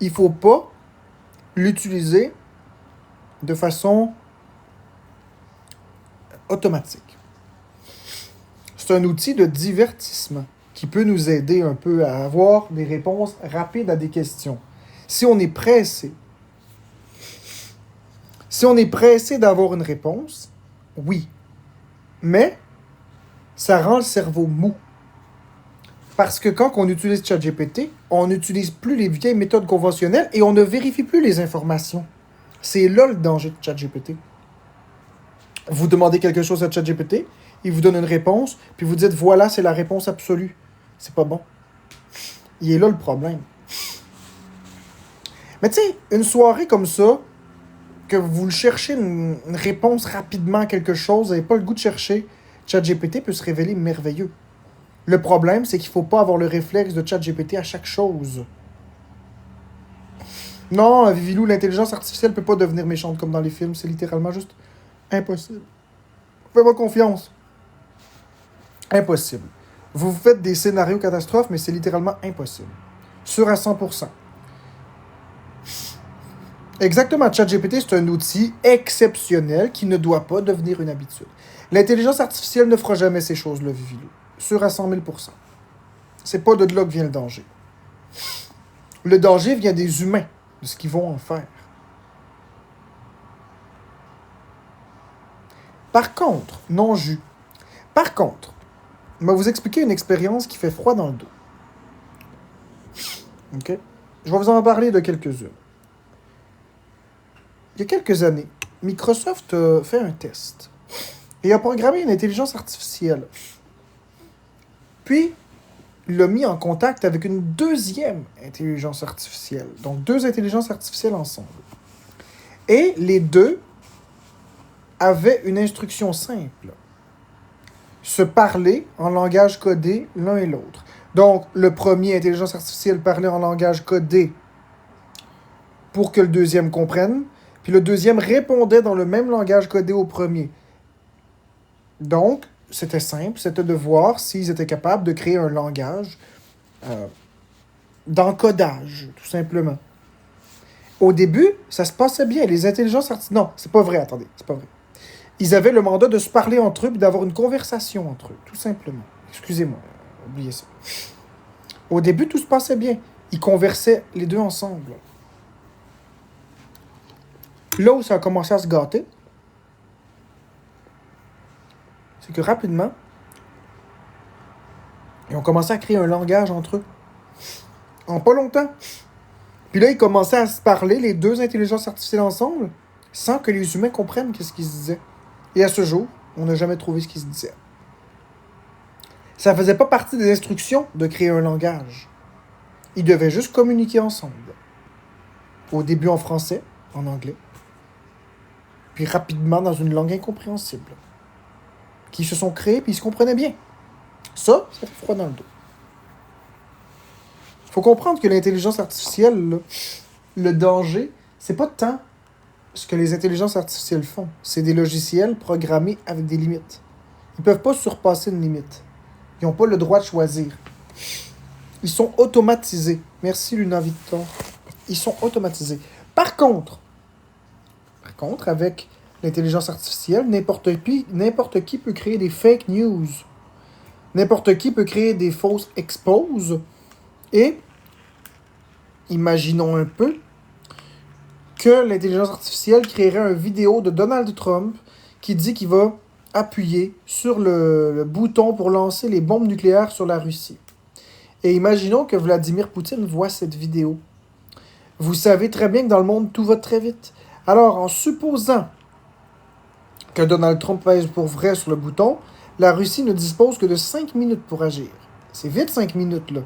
il ne faut pas l'utiliser de façon automatique. C'est un outil de divertissement qui peut nous aider un peu à avoir des réponses rapides à des questions. Si on est pressé d'avoir une réponse, oui. Mais, ça rend le cerveau mou. Parce que quand on utilise ChatGPT, on n'utilise plus les vieilles méthodes conventionnelles et on ne vérifie plus les informations. C'est là le danger de ChatGPT. Vous demandez quelque chose à ChatGPT, il vous donne une réponse, puis vous dites voilà, c'est la réponse absolue. C'est pas bon. Il est là le problème. Mais tu sais, une soirée comme ça, que vous cherchez une réponse rapidement à quelque chose, vous n'avez pas le goût de chercher, ChatGPT peut se révéler merveilleux. Le problème, c'est qu'il ne faut pas avoir le réflexe de ChatGPT à chaque chose. Non, Vivilou, l'intelligence artificielle ne peut pas devenir méchante comme dans les films. C'est littéralement juste impossible. Faites-moi confiance. Impossible. Vous faites des scénarios catastrophes, mais c'est littéralement impossible. Sûr à 100%. Exactement, ChatGPT, c'est un outil exceptionnel qui ne doit pas devenir une habitude. L'intelligence artificielle ne fera jamais ces choses-là, Vivilou. Sûr à 100 000 %. C'est pas de là que vient le danger. Le danger vient des humains, de ce qu'ils vont en faire. Par contre, je vais vous expliquer une expérience qui fait froid dans le dos. OK? Je vais vous en parler de quelques-unes. Il y a quelques années, Microsoft a fait un test et a programmé une intelligence artificielle. Puis, il l'a mis en contact avec une deuxième intelligence artificielle. Donc, deux intelligences artificielles ensemble. Et les deux avaient une instruction simple. Se parler en langage codé l'un et l'autre. Donc, le premier intelligence artificielle parlait en langage codé pour que le deuxième comprenne. Puis le deuxième répondait dans le même langage codé au premier. Donc, c'était simple, c'était de voir s'ils étaient capables de créer un langage d'encodage, tout simplement. Au début, ça se passait bien. Les intelligences artificielles... Non, c'est pas vrai, attendez, c'est pas vrai. Ils avaient le mandat de se parler entre eux et d'avoir une conversation entre eux, tout simplement. Excusez-moi, oubliez ça. Au début, tout se passait bien. Ils conversaient les deux ensemble. Là où ça a commencé à se gâter, c'est que rapidement, ils ont commencé à créer un langage entre eux. En pas longtemps. Puis là, ils commençaient à se parler, les deux intelligences artificielles ensemble, sans que les humains comprennent ce qu'ils se disaient. Et à ce jour, on n'a jamais trouvé ce qu'ils se disaient. Ça faisait pas partie des instructions de créer un langage. Ils devaient juste communiquer ensemble. Au début en français, en anglais, puis rapidement dans une langue incompréhensible. Qui se sont créés, puis ils se comprenaient bien. Ça fait froid dans le dos. Il faut comprendre que l'intelligence artificielle, là, le danger, c'est pas tant ce que les intelligences artificielles font. C'est des logiciels programmés avec des limites. Ils peuvent pas surpasser une limite. Ils n'ont pas le droit de choisir. Ils sont automatisés. Merci, Luna Victor. Ils sont automatisés. Par contre, avec l'intelligence artificielle, n'importe qui peut créer des fake news. N'importe qui peut créer des fausses exposes. Et, imaginons un peu, que l'intelligence artificielle créerait une vidéo de Donald Trump qui dit qu'il va appuyer sur le bouton pour lancer les bombes nucléaires sur la Russie. Et imaginons que Vladimir Poutine voit cette vidéo. Vous savez très bien que dans le monde, tout va très vite. Alors, en supposant que Donald Trump pèse pour vrai sur le bouton, la Russie ne dispose que de 5 minutes pour agir. C'est vite 5 minutes, là.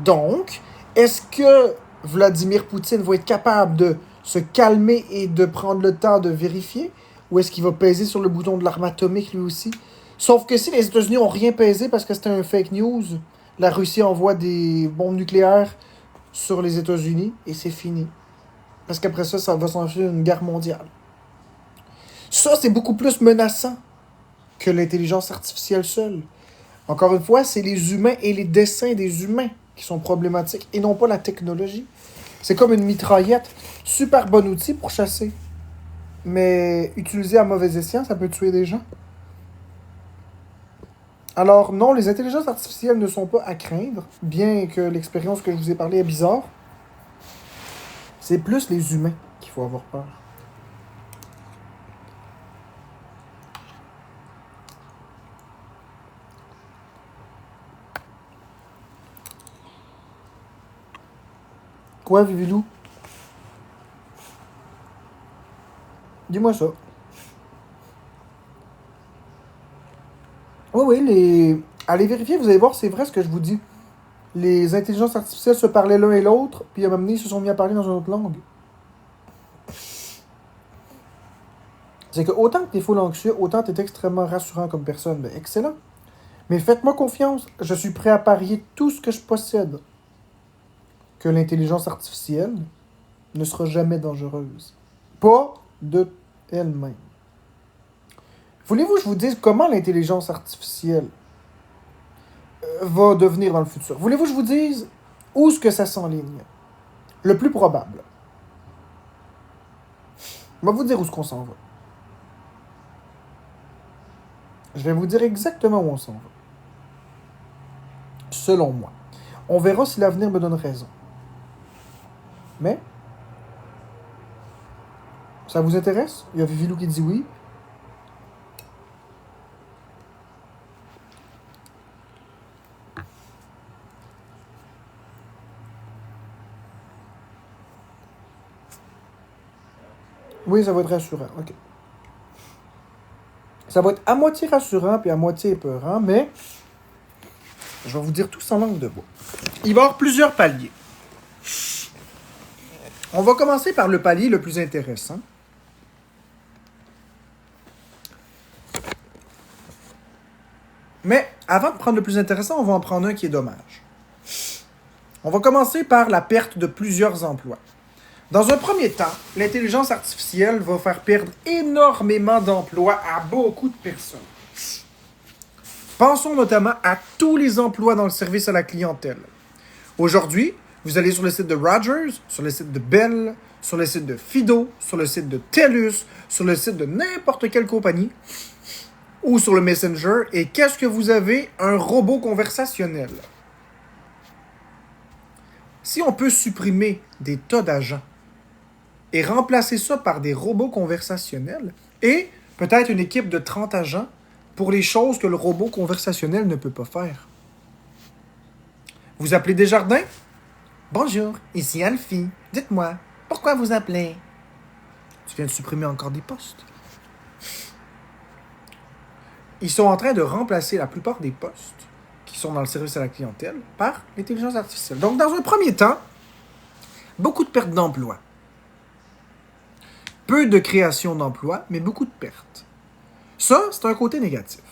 Donc, est-ce que Vladimir Poutine va être capable de se calmer et de prendre le temps de vérifier? Ou est-ce qu'il va peser sur le bouton de l'arme atomique, lui aussi? Sauf que si les États-Unis n'ont rien pesé parce que c'était un fake news, la Russie envoie des bombes nucléaires sur les États-Unis et c'est fini. Parce qu'après ça, ça va s'enfuir une guerre mondiale. Ça, c'est beaucoup plus menaçant que l'intelligence artificielle seule. Encore une fois, c'est les humains et les dessins des humains qui sont problématiques et non pas la technologie. C'est comme une mitraillette. Super bon outil pour chasser. Mais utilisé à mauvais escient, ça peut tuer des gens. Alors non, les intelligences artificielles ne sont pas à craindre, bien que l'expérience que je vous ai parlé est bizarre. C'est plus les humains qu'il faut avoir peur. Quoi, Vivilou? Dis-moi ça. Oui, allez vérifier, vous allez voir, c'est vrai ce que je vous dis. Les intelligences artificielles se parlaient l'un et l'autre, puis à un moment donné, ils se sont mis à parler dans une autre langue. C'est que autant que t'es full anxieux, autant t'es extrêmement rassurant comme personne. Ben, excellent. Mais faites-moi confiance, je suis prêt à parier tout ce que je possède que l'intelligence artificielle ne sera jamais dangereuse. Pas de elle-même. Voulez-vous que je vous dise comment l'intelligence artificielle va devenir dans le futur? Voulez-vous que je vous dise où est-ce que ça s'enligne? Le plus probable. Je vais vous dire où est-ce qu'on s'en va. Je vais vous dire exactement où on s'en va. Selon moi. On verra si l'avenir me donne raison. Mais, ça vous intéresse? Il y a Vivilou qui dit oui. Oui, ça va être rassurant. OK. Ça va être à moitié rassurant puis à moitié épeurant, mais je vais vous dire tout sans langue de bois. Il va y avoir plusieurs paliers. On va commencer par le palier le plus intéressant. Mais avant de prendre le plus intéressant, on va en prendre un qui est dommage. On va commencer par la perte de plusieurs emplois. Dans un premier temps, l'intelligence artificielle va faire perdre énormément d'emplois à beaucoup de personnes. Pensons notamment à tous les emplois dans le service à la clientèle. Aujourd'hui, vous allez sur le site de Rogers, sur le site de Bell, sur le site de Fido, sur le site de TELUS, sur le site de n'importe quelle compagnie, ou sur le Messenger, et qu'est-ce que vous avez? Un robot conversationnel. Si on peut supprimer des tas d'agents et remplacer ça par des robots conversationnels et peut-être une équipe de 30 agents pour les choses que le robot conversationnel ne peut pas faire. Vous appelez Desjardins? Bonjour, ici Alfie. Dites-moi, pourquoi vous appelez? Tu viens de supprimer encore des postes. Ils sont en train de remplacer la plupart des postes qui sont dans le service à la clientèle par l'intelligence artificielle. Donc, dans un premier temps, beaucoup de pertes d'emplois. Peu de création d'emplois, mais beaucoup de pertes. Ça, c'est un côté négatif.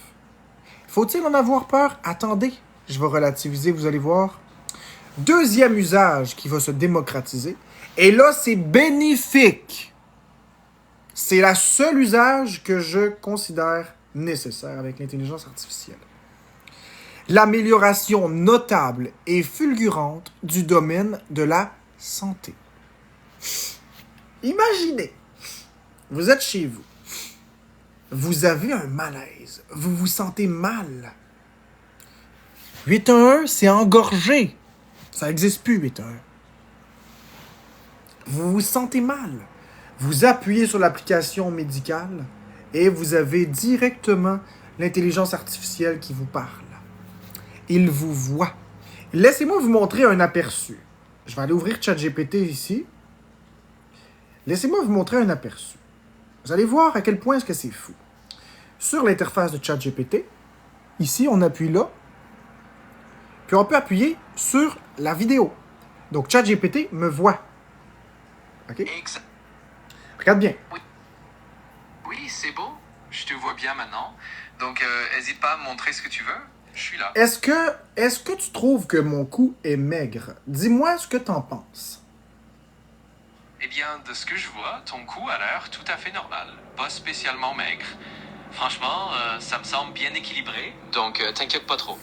Faut-il en avoir peur? Attendez, je vais relativiser, vous allez voir. Deuxième usage qui va se démocratiser, et là, c'est bénéfique. C'est la seule usage que je considère nécessaire avec l'intelligence artificielle. L'amélioration notable et fulgurante du domaine de la santé. Imaginez, vous êtes chez vous, vous avez un malaise, vous vous sentez mal. 811, c'est engorgé. Ça n'existe plus, 811. Vous vous sentez mal. Vous appuyez sur l'application médicale et vous avez directement l'intelligence artificielle qui vous parle. Il vous voit. Laissez-moi vous montrer un aperçu. Je vais aller ouvrir ChatGPT ici. Laissez-moi vous montrer un aperçu. Vous allez voir à quel point est-ce que c'est fou. Sur l'interface de ChatGPT, ici, on appuie là, puis on peut appuyer sur la vidéo. Donc, ChatGPT me voit. OK? Regarde bien. Oui, c'est beau. Je te vois bien maintenant. Donc, n'hésite pas à me montrer ce que tu veux. Je suis là. Est-ce que tu trouves que mon cou est maigre? Dis-moi ce que t'en penses. Eh bien, de ce que je vois, ton cou a l'air tout à fait normal. Pas spécialement maigre. Franchement, ça me semble bien équilibré. Donc, t'inquiète pas trop.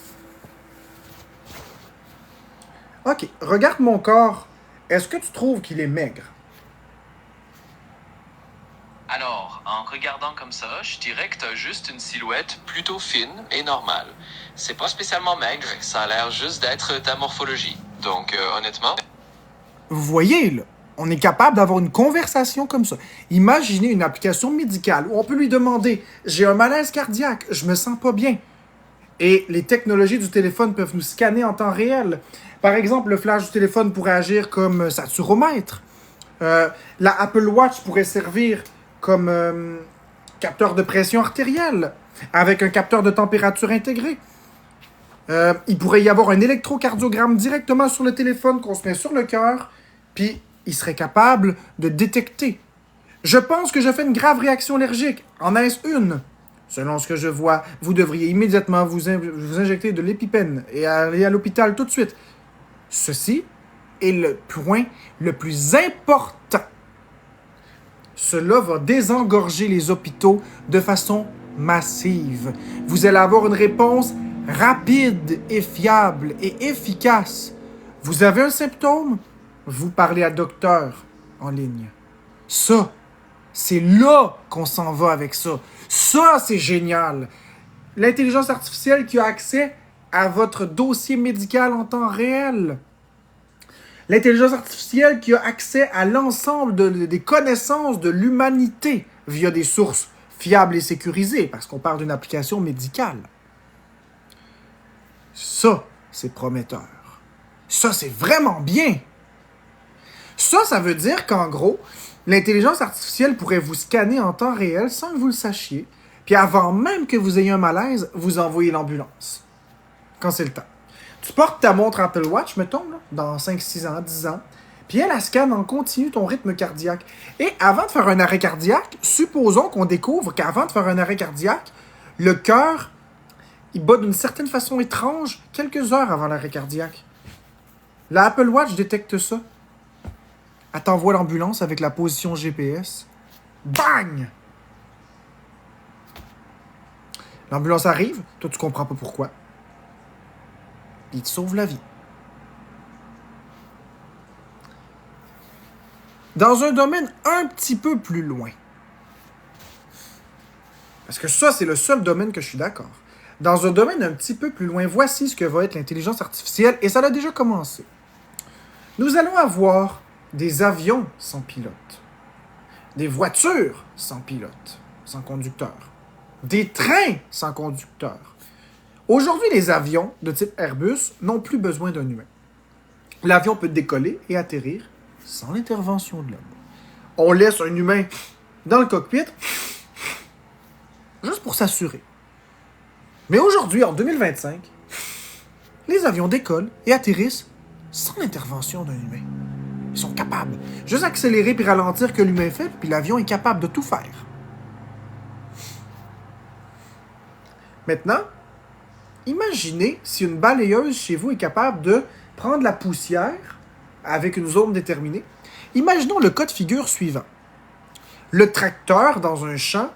OK, regarde mon corps. Est-ce que tu trouves qu'il est maigre? Alors, en regardant comme ça, je dirais que t'as juste une silhouette plutôt fine et normale. C'est pas spécialement maigre, ça a l'air juste d'être ta morphologie. Donc, honnêtement... Vous voyez, là, on est capable d'avoir une conversation comme ça. Imaginez une application médicale où on peut lui demander « J'ai un malaise cardiaque, je me sens pas bien ». Et les technologies du téléphone peuvent nous scanner en temps réel. Par exemple, le flash du téléphone pourrait agir comme saturomètre. La Apple Watch pourrait servir comme capteur de pression artérielle, avec un capteur de température intégré. Il pourrait y avoir un électrocardiogramme directement sur le téléphone qu'on se met sur le cœur, puis il serait capable de détecter. Je pense que je fais une grave réaction allergique. En est-ce une? Selon ce que je vois, vous devriez immédiatement vous injecter de l'épipène et aller à l'hôpital tout de suite. Ceci est le point le plus important. Cela va désengorger les hôpitaux de façon massive. Vous allez avoir une réponse rapide et fiable et efficace. Vous avez un symptôme? Vous parlez à docteur en ligne. Ça, c'est là qu'on s'en va avec ça. Ça, c'est génial. L'intelligence artificielle qui a accès à votre dossier médical en temps réel. L'intelligence artificielle qui a accès à l'ensemble des connaissances de l'humanité via des sources fiables et sécurisées, parce qu'on parle d'une application médicale. Ça, c'est prometteur. Ça, c'est vraiment bien. Ça veut dire qu'en gros, l'intelligence artificielle pourrait vous scanner en temps réel sans que vous le sachiez, puis avant même que vous ayez un malaise, vous envoyez l'ambulance. Quand c'est le temps. Tu portes ta montre Apple Watch, mettons, là, dans 5, 6 ans, 10 ans, puis elle scanne en continu ton rythme cardiaque. Et avant de faire un arrêt cardiaque, supposons qu'on découvre qu'avant de faire un arrêt cardiaque, le cœur, il bat d'une certaine façon étrange quelques heures avant l'arrêt cardiaque. La Apple Watch détecte ça. Elle t'envoie l'ambulance avec la position GPS. Bang! L'ambulance arrive, toi tu comprends pas pourquoi. Il te sauve la vie. Dans un domaine un petit peu plus loin, parce que ça, c'est le seul domaine que je suis d'accord. Dans un domaine un petit peu plus loin, voici ce que va être l'intelligence artificielle, et ça a déjà commencé. Nous allons avoir des avions sans pilote, des voitures sans pilote, sans conducteur, des trains sans conducteur. Aujourd'hui, les avions de type Airbus n'ont plus besoin d'un humain. L'avion peut décoller et atterrir sans l'intervention de l'homme. On laisse un humain dans le cockpit juste pour s'assurer. Mais aujourd'hui, en 2025, les avions décollent et atterrissent sans l'intervention d'un humain. Ils sont capables. Juste accélérer puis ralentir que l'humain fait, puis l'avion est capable de tout faire. Maintenant, imaginez si une balayeuse chez vous est capable de prendre la poussière avec une zone déterminée. Imaginons le cas de figure suivant. Le tracteur dans un champ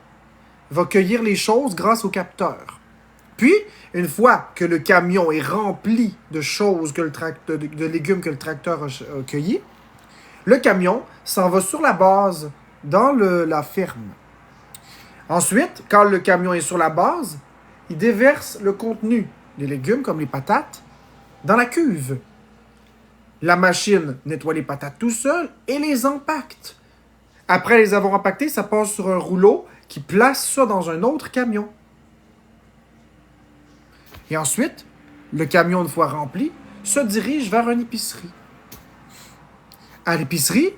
va cueillir les choses grâce au capteur. Puis, une fois que le camion est rempli de choses, de légumes que le tracteur a cueillis, le camion s'en va sur la base dans la ferme. Ensuite, quand le camion est sur la base, il déverse le contenu, les légumes comme les patates, dans la cuve. La machine nettoie les patates tout seul et les empaquete. Après les avoir empaquetées, ça passe sur un rouleau qui place ça dans un autre camion. Et ensuite, le camion, une fois rempli, se dirige vers une épicerie. À l'épicerie,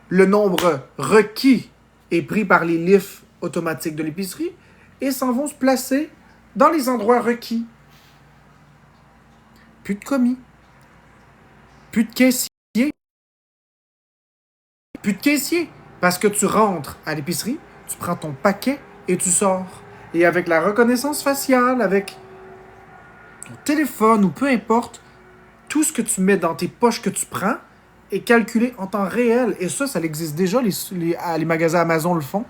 le nombre requis est pris par les lifts automatiques de l'épicerie et s'en vont se placer dans les endroits requis. Plus de commis. Plus de caissier. Plus de caissier. Parce que tu rentres à l'épicerie, tu prends ton paquet et tu sors. Et avec la reconnaissance faciale, avec ton téléphone ou peu importe, tout ce que tu mets dans tes poches que tu prends est calculé en temps réel. Et ça existe déjà. Les magasins Amazon le font.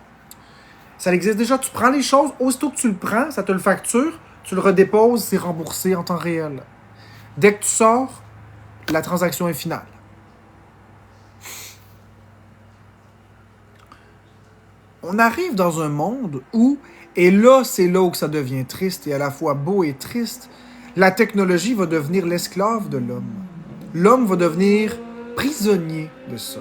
Ça existe déjà. Tu prends les choses, aussitôt que tu le prends, ça te le facture, tu le redéposes, c'est remboursé en temps réel. Dès que tu sors, la transaction est finale. On arrive dans un monde où, et là, c'est là où ça devient triste et à la fois beau et triste, la technologie va devenir l'esclave de l'homme. L'homme va devenir prisonnier de ça.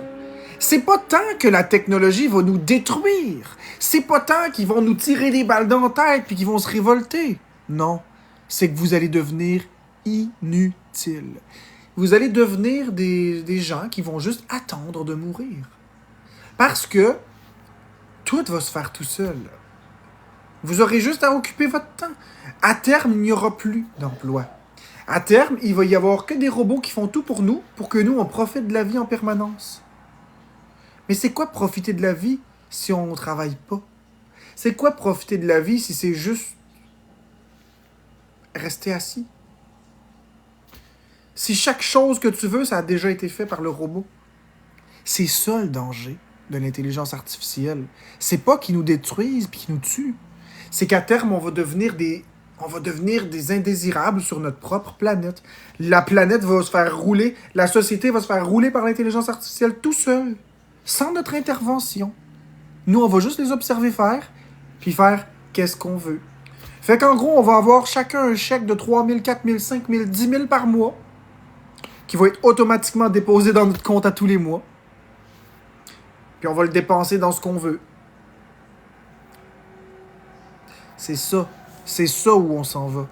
C'est pas tant que la technologie va nous détruire. C'est pas tant qu'ils vont nous tirer des balles dans la tête puis qu'ils vont se révolter. Non, c'est que vous allez devenir inutiles. Vous allez devenir des gens qui vont juste attendre de mourir. Parce que tout va se faire tout seul. Vous aurez juste à occuper votre temps. À terme, il n'y aura plus d'emploi. À terme, il va y avoir que des robots qui font tout pour nous, pour que nous, on profite de la vie en permanence. Mais c'est quoi profiter de la vie si on ne travaille pas? C'est quoi profiter de la vie si c'est juste rester assis? Si chaque chose que tu veux, ça a déjà été fait par le robot. C'est ça le danger de l'intelligence artificielle. C'est pas qu'ils nous détruisent puis qu'ils nous tuent. C'est qu'à terme, on va devenir des indésirables sur notre propre planète. La planète va se faire rouler, la société va se faire rouler par l'intelligence artificielle tout seul, sans notre intervention. Nous, on va juste les observer faire, puis faire qu'est-ce qu'on veut. Fait qu'en gros, on va avoir chacun un chèque de 3 000, 4 000, 5 000, 10 000 par mois, qui va être automatiquement déposé dans notre compte à tous les mois. Puis on va le dépenser dans ce qu'on veut. C'est ça où on s'en va.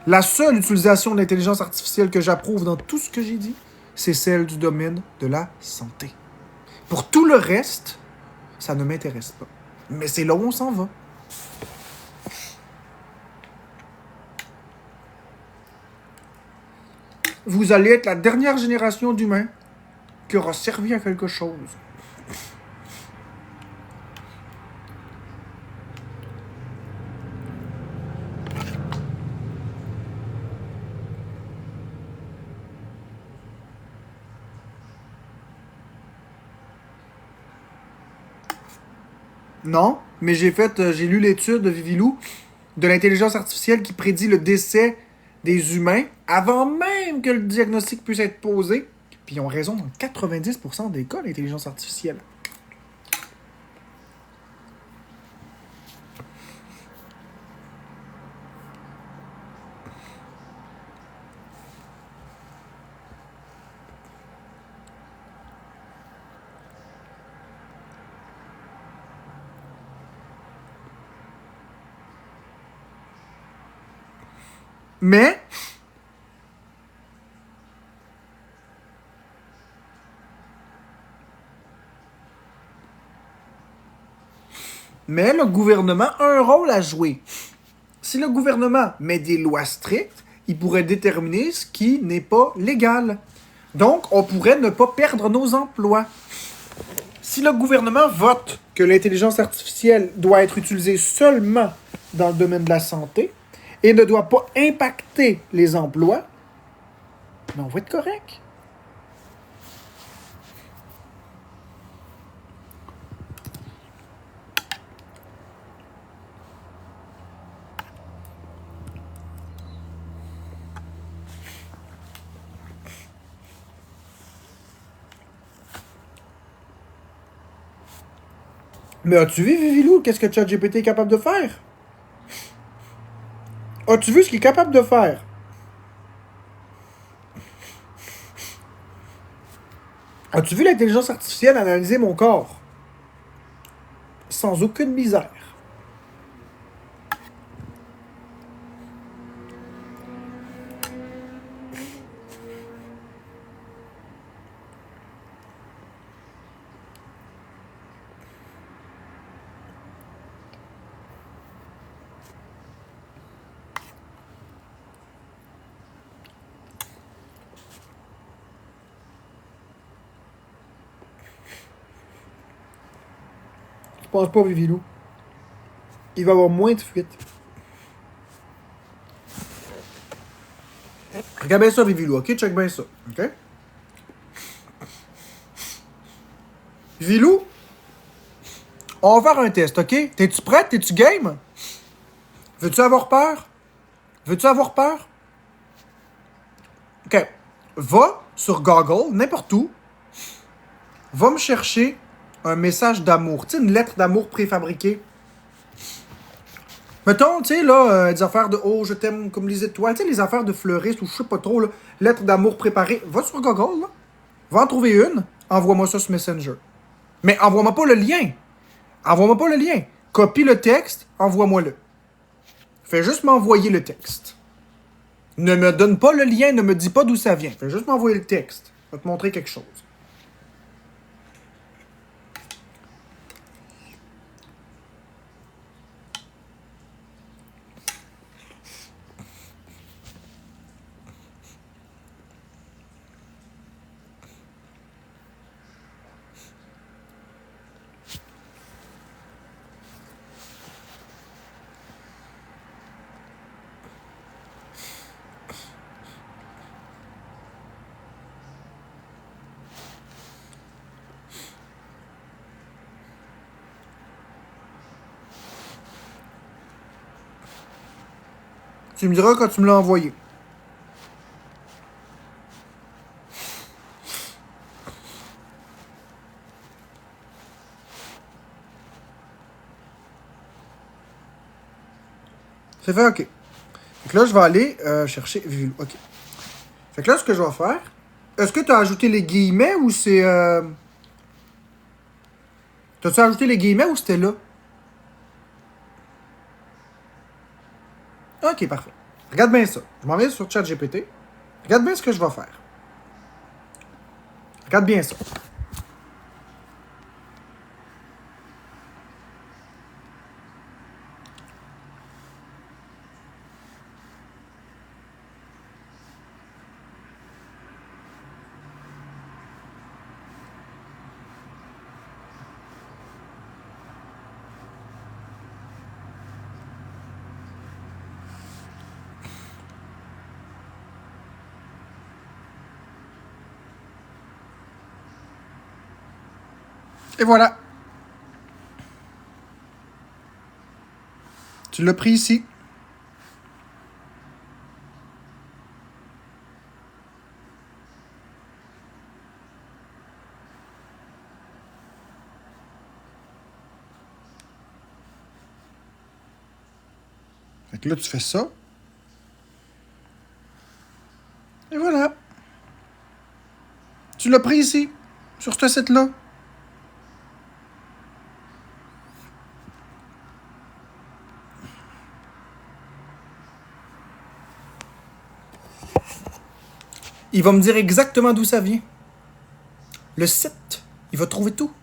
La seule utilisation de l'intelligence artificielle que j'approuve dans tout ce que j'ai dit, c'est celle du domaine de la santé. Pour tout le reste, ça ne m'intéresse pas. Mais c'est là où on s'en va. Vous allez être la dernière génération d'humains qui aura servi à quelque chose. Non, mais j'ai lu l'étude de Vivilou de l'intelligence artificielle qui prédit le décès des humains avant même que le diagnostic puisse être posé. Puis ils ont raison dans 90% des cas, l'intelligence artificielle. Mais le gouvernement a un rôle à jouer. Si le gouvernement met des lois strictes, il pourrait déterminer ce qui n'est pas légal. Donc, on pourrait ne pas perdre nos emplois. Si le gouvernement vote que l'intelligence artificielle doit être utilisée seulement dans le domaine de la santé et ne doit pas impacter les emplois, ben on va être correct. Mais as-tu vu, Vivilou, qu'est-ce que ChatGPT est capable de faire? As-tu vu ce qu'il est capable de faire? As-tu vu l'intelligence artificielle analyser mon corps? Sans aucune misère. pense pas, Vivilou. Il va y avoir moins de fuites. Regarde bien ça, Vivilou, ok? Check bien ça, ok? Vivilou, on va faire un test, ok? T'es-tu prête? T'es-tu game? Veux-tu avoir peur? Veux-tu avoir peur? Ok. Va sur Google, n'importe où. Va me chercher un message d'amour. Tu sais, une lettre d'amour préfabriquée. Mettons, tu sais, là, des affaires de « Oh, je t'aime comme les étoiles », tu sais, les affaires de fleuristes ou je sais pas trop, là, lettres d'amour préparées. Va sur Google, là. Va en trouver une. Envoie-moi ça sur Messenger. Mais envoie-moi pas le lien. Envoie-moi pas le lien. Copie le texte, envoie-moi-le. Fais juste m'envoyer le texte. Ne me donne pas le lien, ne me dis pas d'où ça vient. Fais juste m'envoyer le texte. Je vais te montrer quelque chose. Tu me diras quand tu me l'as envoyé. C'est fait, ok. Donc là, je vais aller chercher Vivilo. Ok. Fait que là, ce que je vais faire... Est-ce que tu as ajouté les guillemets ou c'est... T'as-tu ajouté les guillemets ou c'était là? Ok, parfait. Regarde bien ça. Je m'en vais sur ChatGPT. Regarde bien ce que je vais faire. Regarde bien ça. Et voilà. Tu l'as pris ici. Fait que là, tu fais ça. Et voilà. Tu l'as pris ici. Sur ce site-là. Il va me dire exactement d'où ça vient. Le site. Il va trouver tout.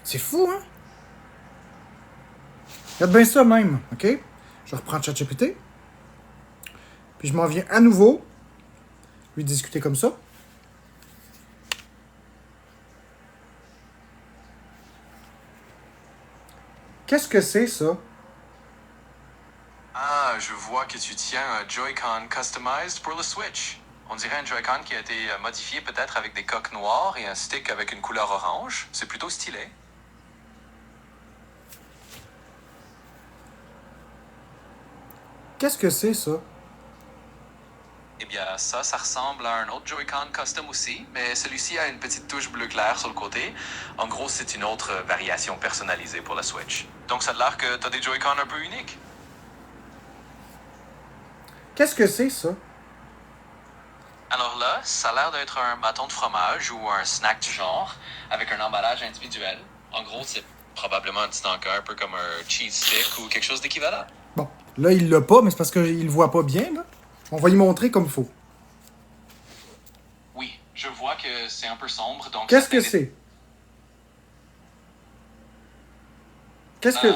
C'est fou, hein? Regarde bien ça même, OK? Je reprends ChatGPT. Puis je m'en viens à nouveau lui discuter comme ça. Qu'est-ce que c'est, ça? Ah, je vois que tu tiens un Joy-Con customized pour le Switch. On dirait un Joy-Con qui a été modifié peut-être avec des coques noires et un stick avec une couleur orange. C'est plutôt stylé. Qu'est-ce que c'est, ça? Eh bien, ça ressemble à un autre Joy-Con custom aussi, mais celui-ci a une petite touche bleu clair sur le côté. En gros, c'est une autre variation personnalisée pour la Switch. Donc, ça a l'air que t'as des Joy-Con un peu uniques. Qu'est-ce que c'est, ça? Alors là, ça a l'air d'être un bâton de fromage ou un snack du genre, avec un emballage individuel. En gros, c'est probablement un petit encas, un peu comme un cheese stick ou quelque chose d'équivalent. Bon, là, il l'a pas, mais c'est parce qu'il le voit pas bien, là. On va y montrer comme il faut. Oui, je vois que c'est un peu sombre, donc... Qu'est-ce que c'est? Qu'est-ce que...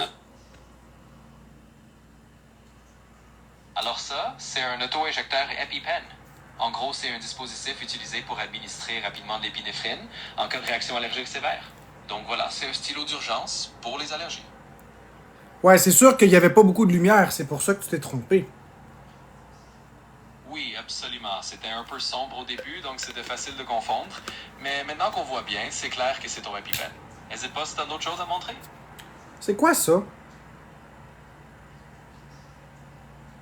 Alors ça, c'est un auto-éjecteur EpiPen. En gros, c'est un dispositif utilisé pour administrer rapidement de l'épinéphrine en cas de réaction allergique sévère. Donc voilà, c'est un stylo d'urgence pour les allergies. Ouais, c'est sûr qu'il n'y avait pas beaucoup de lumière, c'est pour ça que tu t'es trompé. Oui, absolument. C'était un peu sombre au début, donc c'était facile de confondre. Mais maintenant qu'on voit bien, c'est clair que c'est ton EpiPen. N'hésite pas si t'as d'autres choses à montrer. C'est quoi ça?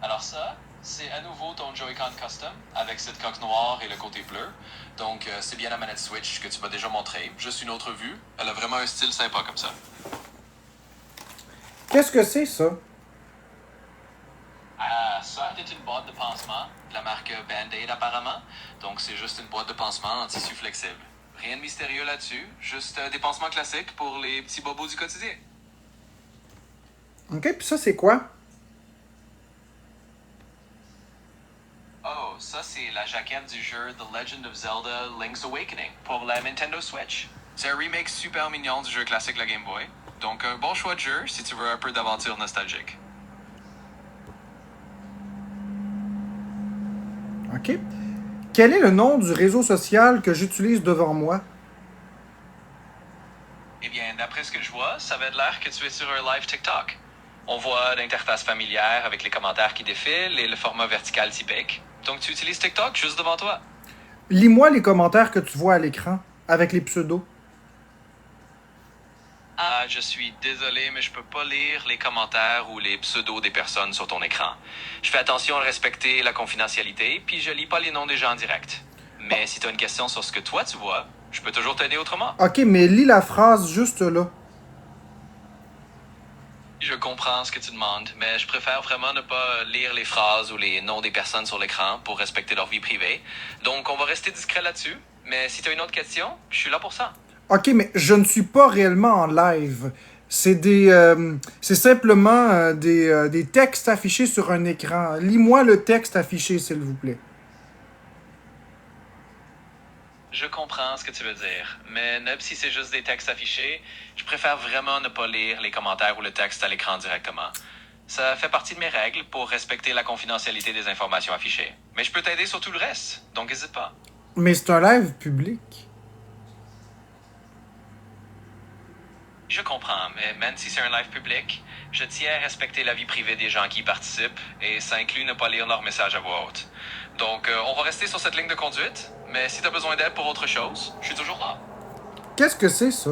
Alors ça, c'est à nouveau ton Joy-Con Custom, avec cette coque noire et le côté bleu. Donc c'est bien la manette Switch que tu m'as déjà montré. Juste une autre vue. Elle a vraiment un style sympa comme ça. Qu'est-ce que c'est ça? Ah, ça, c'est une boîte de pansement de la marque Band-Aid apparemment. Donc c'est juste une boîte de pansement en tissu flexible. Rien de mystérieux là-dessus, juste des pansements classiques pour les petits bobos du quotidien. Ok, puis ça c'est quoi? Oh, ça c'est la jaquette du jeu The Legend of Zelda Link's Awakening pour la Nintendo Switch. C'est un remake super mignon du jeu classique la Game Boy. Donc un bon choix de jeu si tu veux un peu d'aventure nostalgique. Ok. Quel est le nom du réseau social que j'utilise devant moi? Eh bien, d'après ce que je vois, ça avait l'air que tu es sur un live TikTok. On voit l'interface familière avec les commentaires qui défilent et le format vertical typique. Donc tu utilises TikTok juste devant toi. Lis-moi les commentaires que tu vois à l'écran, avec les pseudos. Ah, je suis désolé, mais je peux pas lire les commentaires ou les pseudos des personnes sur ton écran. Je fais attention à respecter la confidentialité, puis je lis pas les noms des gens en direct. Mais si tu as une question sur ce que toi tu vois, je peux toujours t'aider autrement. Ok, mais lis la phrase juste là. Je comprends ce que tu demandes, mais je préfère vraiment ne pas lire les phrases ou les noms des personnes sur l'écran pour respecter leur vie privée. Donc, on va rester discret là-dessus. Mais si tu as une autre question, je suis là pour ça. Ok, mais je ne suis pas réellement en live. C'est simplement des textes affichés sur un écran. Lis-moi le texte affiché, s'il vous plaît. Je comprends ce que tu veux dire, mais même si c'est juste des textes affichés, je préfère vraiment ne pas lire les commentaires ou le texte à l'écran directement. Ça fait partie de mes règles pour respecter la confidentialité des informations affichées. Mais je peux t'aider sur tout le reste, donc n'hésite pas. Mais c'est un live public. Je comprends, mais même si c'est un live public, je tiens à respecter la vie privée des gens qui y participent, et ça inclut ne pas lire leurs messages à voix haute. Donc, on va rester sur cette ligne de conduite, mais si tu as besoin d'aide pour autre chose, je suis toujours là. Qu'est-ce que c'est ça?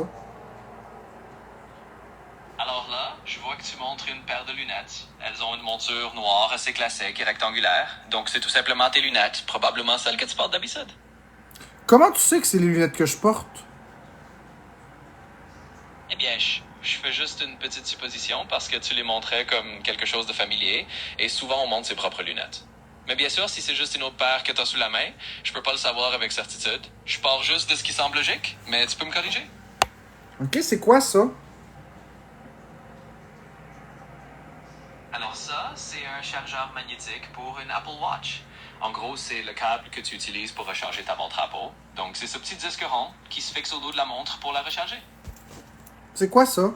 Alors là, je vois que tu montres une paire de lunettes. Elles ont une monture noire assez classique et rectangulaire, donc c'est tout simplement tes lunettes, probablement celles que tu portes d'habitude. Comment tu sais que c'est les lunettes que je porte? Eh bien, je fais juste une petite supposition parce que tu les montrais comme quelque chose de familier, et souvent on montre ses propres lunettes. Mais bien sûr, si c'est juste une autre paire que tu as sous la main, je peux pas le savoir avec certitude. Je pars juste de ce qui semble logique, mais tu peux me corriger. Ok, c'est quoi ça? Alors ça, c'est un chargeur magnétique pour une Apple Watch. En gros, c'est le câble que tu utilises pour recharger ta montre Apple. Donc c'est ce petit disque rond qui se fixe au dos de la montre pour la recharger. C'est quoi ça?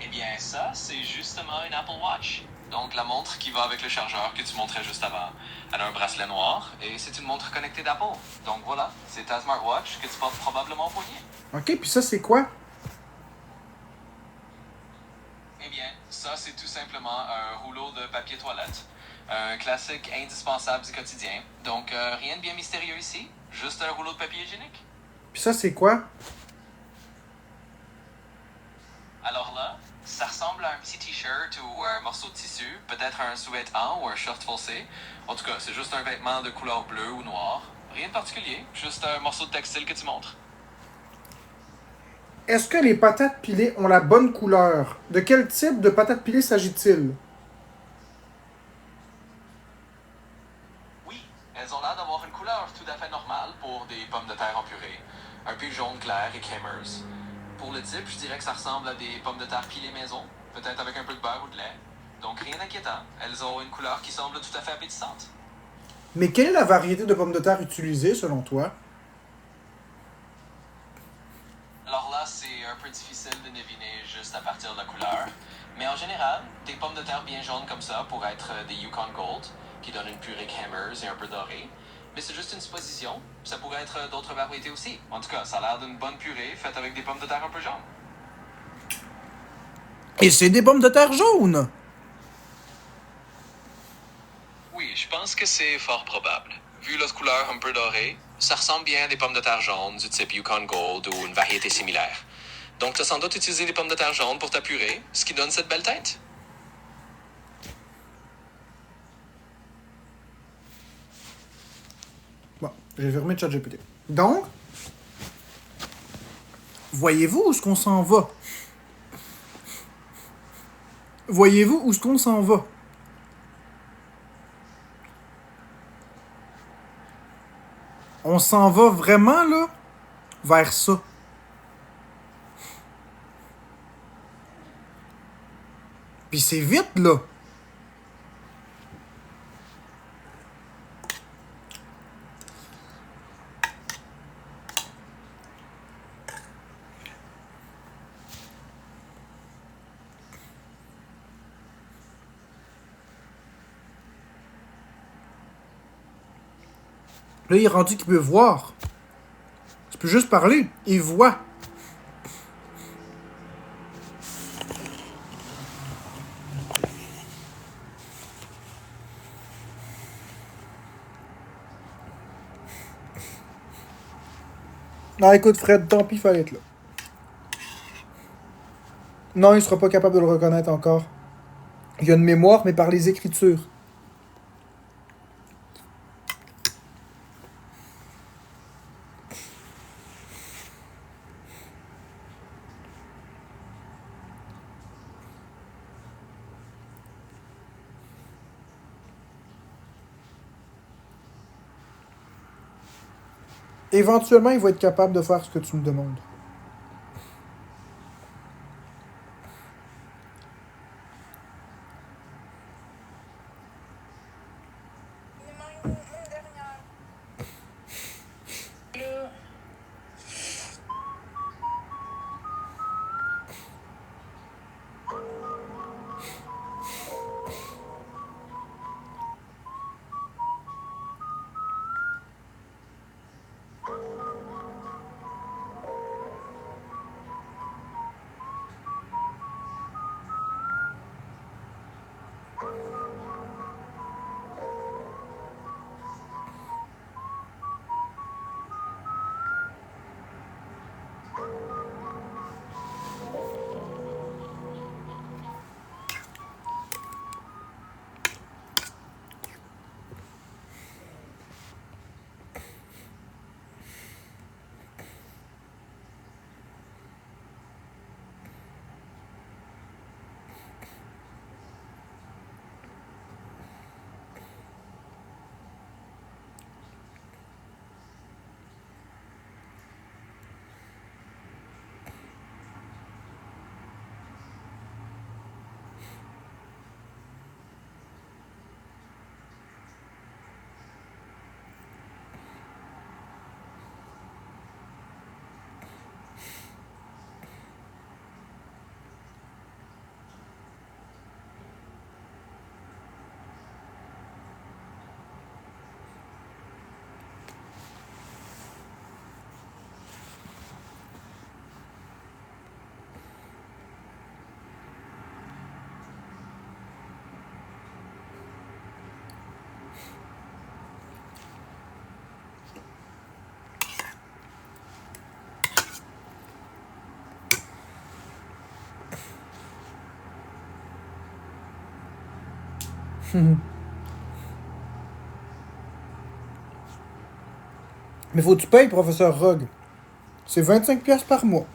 Eh bien, ça, c'est justement une Apple Watch. Donc, la montre qui va avec le chargeur que tu montrais juste avant. Elle a un bracelet noir et c'est une montre connectée d'Apple. Donc voilà, c'est ta smartwatch que tu portes probablement au poignet. Ok, puis ça c'est quoi? Eh bien, ça, c'est tout simplement un rouleau de papier toilette. Un classique indispensable du quotidien. Donc, rien de bien mystérieux ici. Juste un rouleau de papier hygiénique. Puis ça c'est quoi? Alors là, ça ressemble à un petit t-shirt ou un morceau de tissu, peut-être un sous-vêtement ou un short foncé. En tout cas, c'est juste un vêtement de couleur bleue ou noire. Rien de particulier, juste un morceau de textile que tu montres. Est-ce que les patates pilées ont la bonne couleur? De quel type de patates pilées s'agit-il? Oui, elles ont l'air d'avoir une couleur tout à fait normale pour des pommes de terre en purée. Un peu jaune clair et crémeuse. Pour le type, je dirais que ça ressemble à des pommes de terre pilées maison, peut-être avec un peu de beurre ou de lait. Donc rien d'inquiétant, elles ont une couleur qui semble tout à fait appétissante. Mais quelle est la variété de pommes de terre utilisée selon toi? Alors là, c'est un peu difficile de deviner juste à partir de la couleur. Mais en général, des pommes de terre bien jaunes comme ça pourraient être des Yukon Gold, qui donnent une purée Hammers et un peu dorée. Mais c'est juste une supposition. Ça pourrait être d'autres variétés aussi. En tout cas, ça a l'air d'une bonne purée faite avec des pommes de terre un peu jaunes. Et c'est des pommes de terre jaunes! Oui, je pense que c'est fort probable. Vu leur couleur un peu dorée, ça ressemble bien à des pommes de terre jaunes du type Yukon Gold ou une variété similaire. Donc, tu as sans doute utilisé des pommes de terre jaunes pour ta purée, ce qui donne cette belle tête. Bon, j'ai fermé ChatGPT. Donc, voyez-vous où est-ce qu'on s'en va? Voyez-vous où est-ce qu'on s'en va? On s'en va vraiment, là, vers ça. Puis c'est vite, là. Là, il est rendu qu'il peut voir. Tu peux juste parler. Il voit. Non, écoute, Fred, tant pis, fallait être là. Non, il sera pas capable de le reconnaître encore. Il a une mémoire, mais par les écritures. Éventuellement, il va être capable de faire ce que tu me demandes. Mais faut que tu payes, professeur Rogue. C'est 25$ par mois.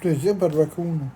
Plaisir, Bad Raccoon.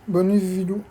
Bonne nuit, Vilou.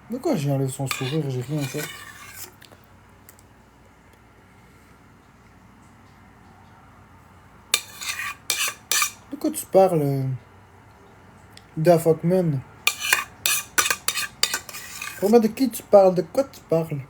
De quoi j'ai enlevé son sourire? J'ai rien fait. De quoi tu parles, Dafuckman? Vraiment, de qui tu parles? De quoi tu parles?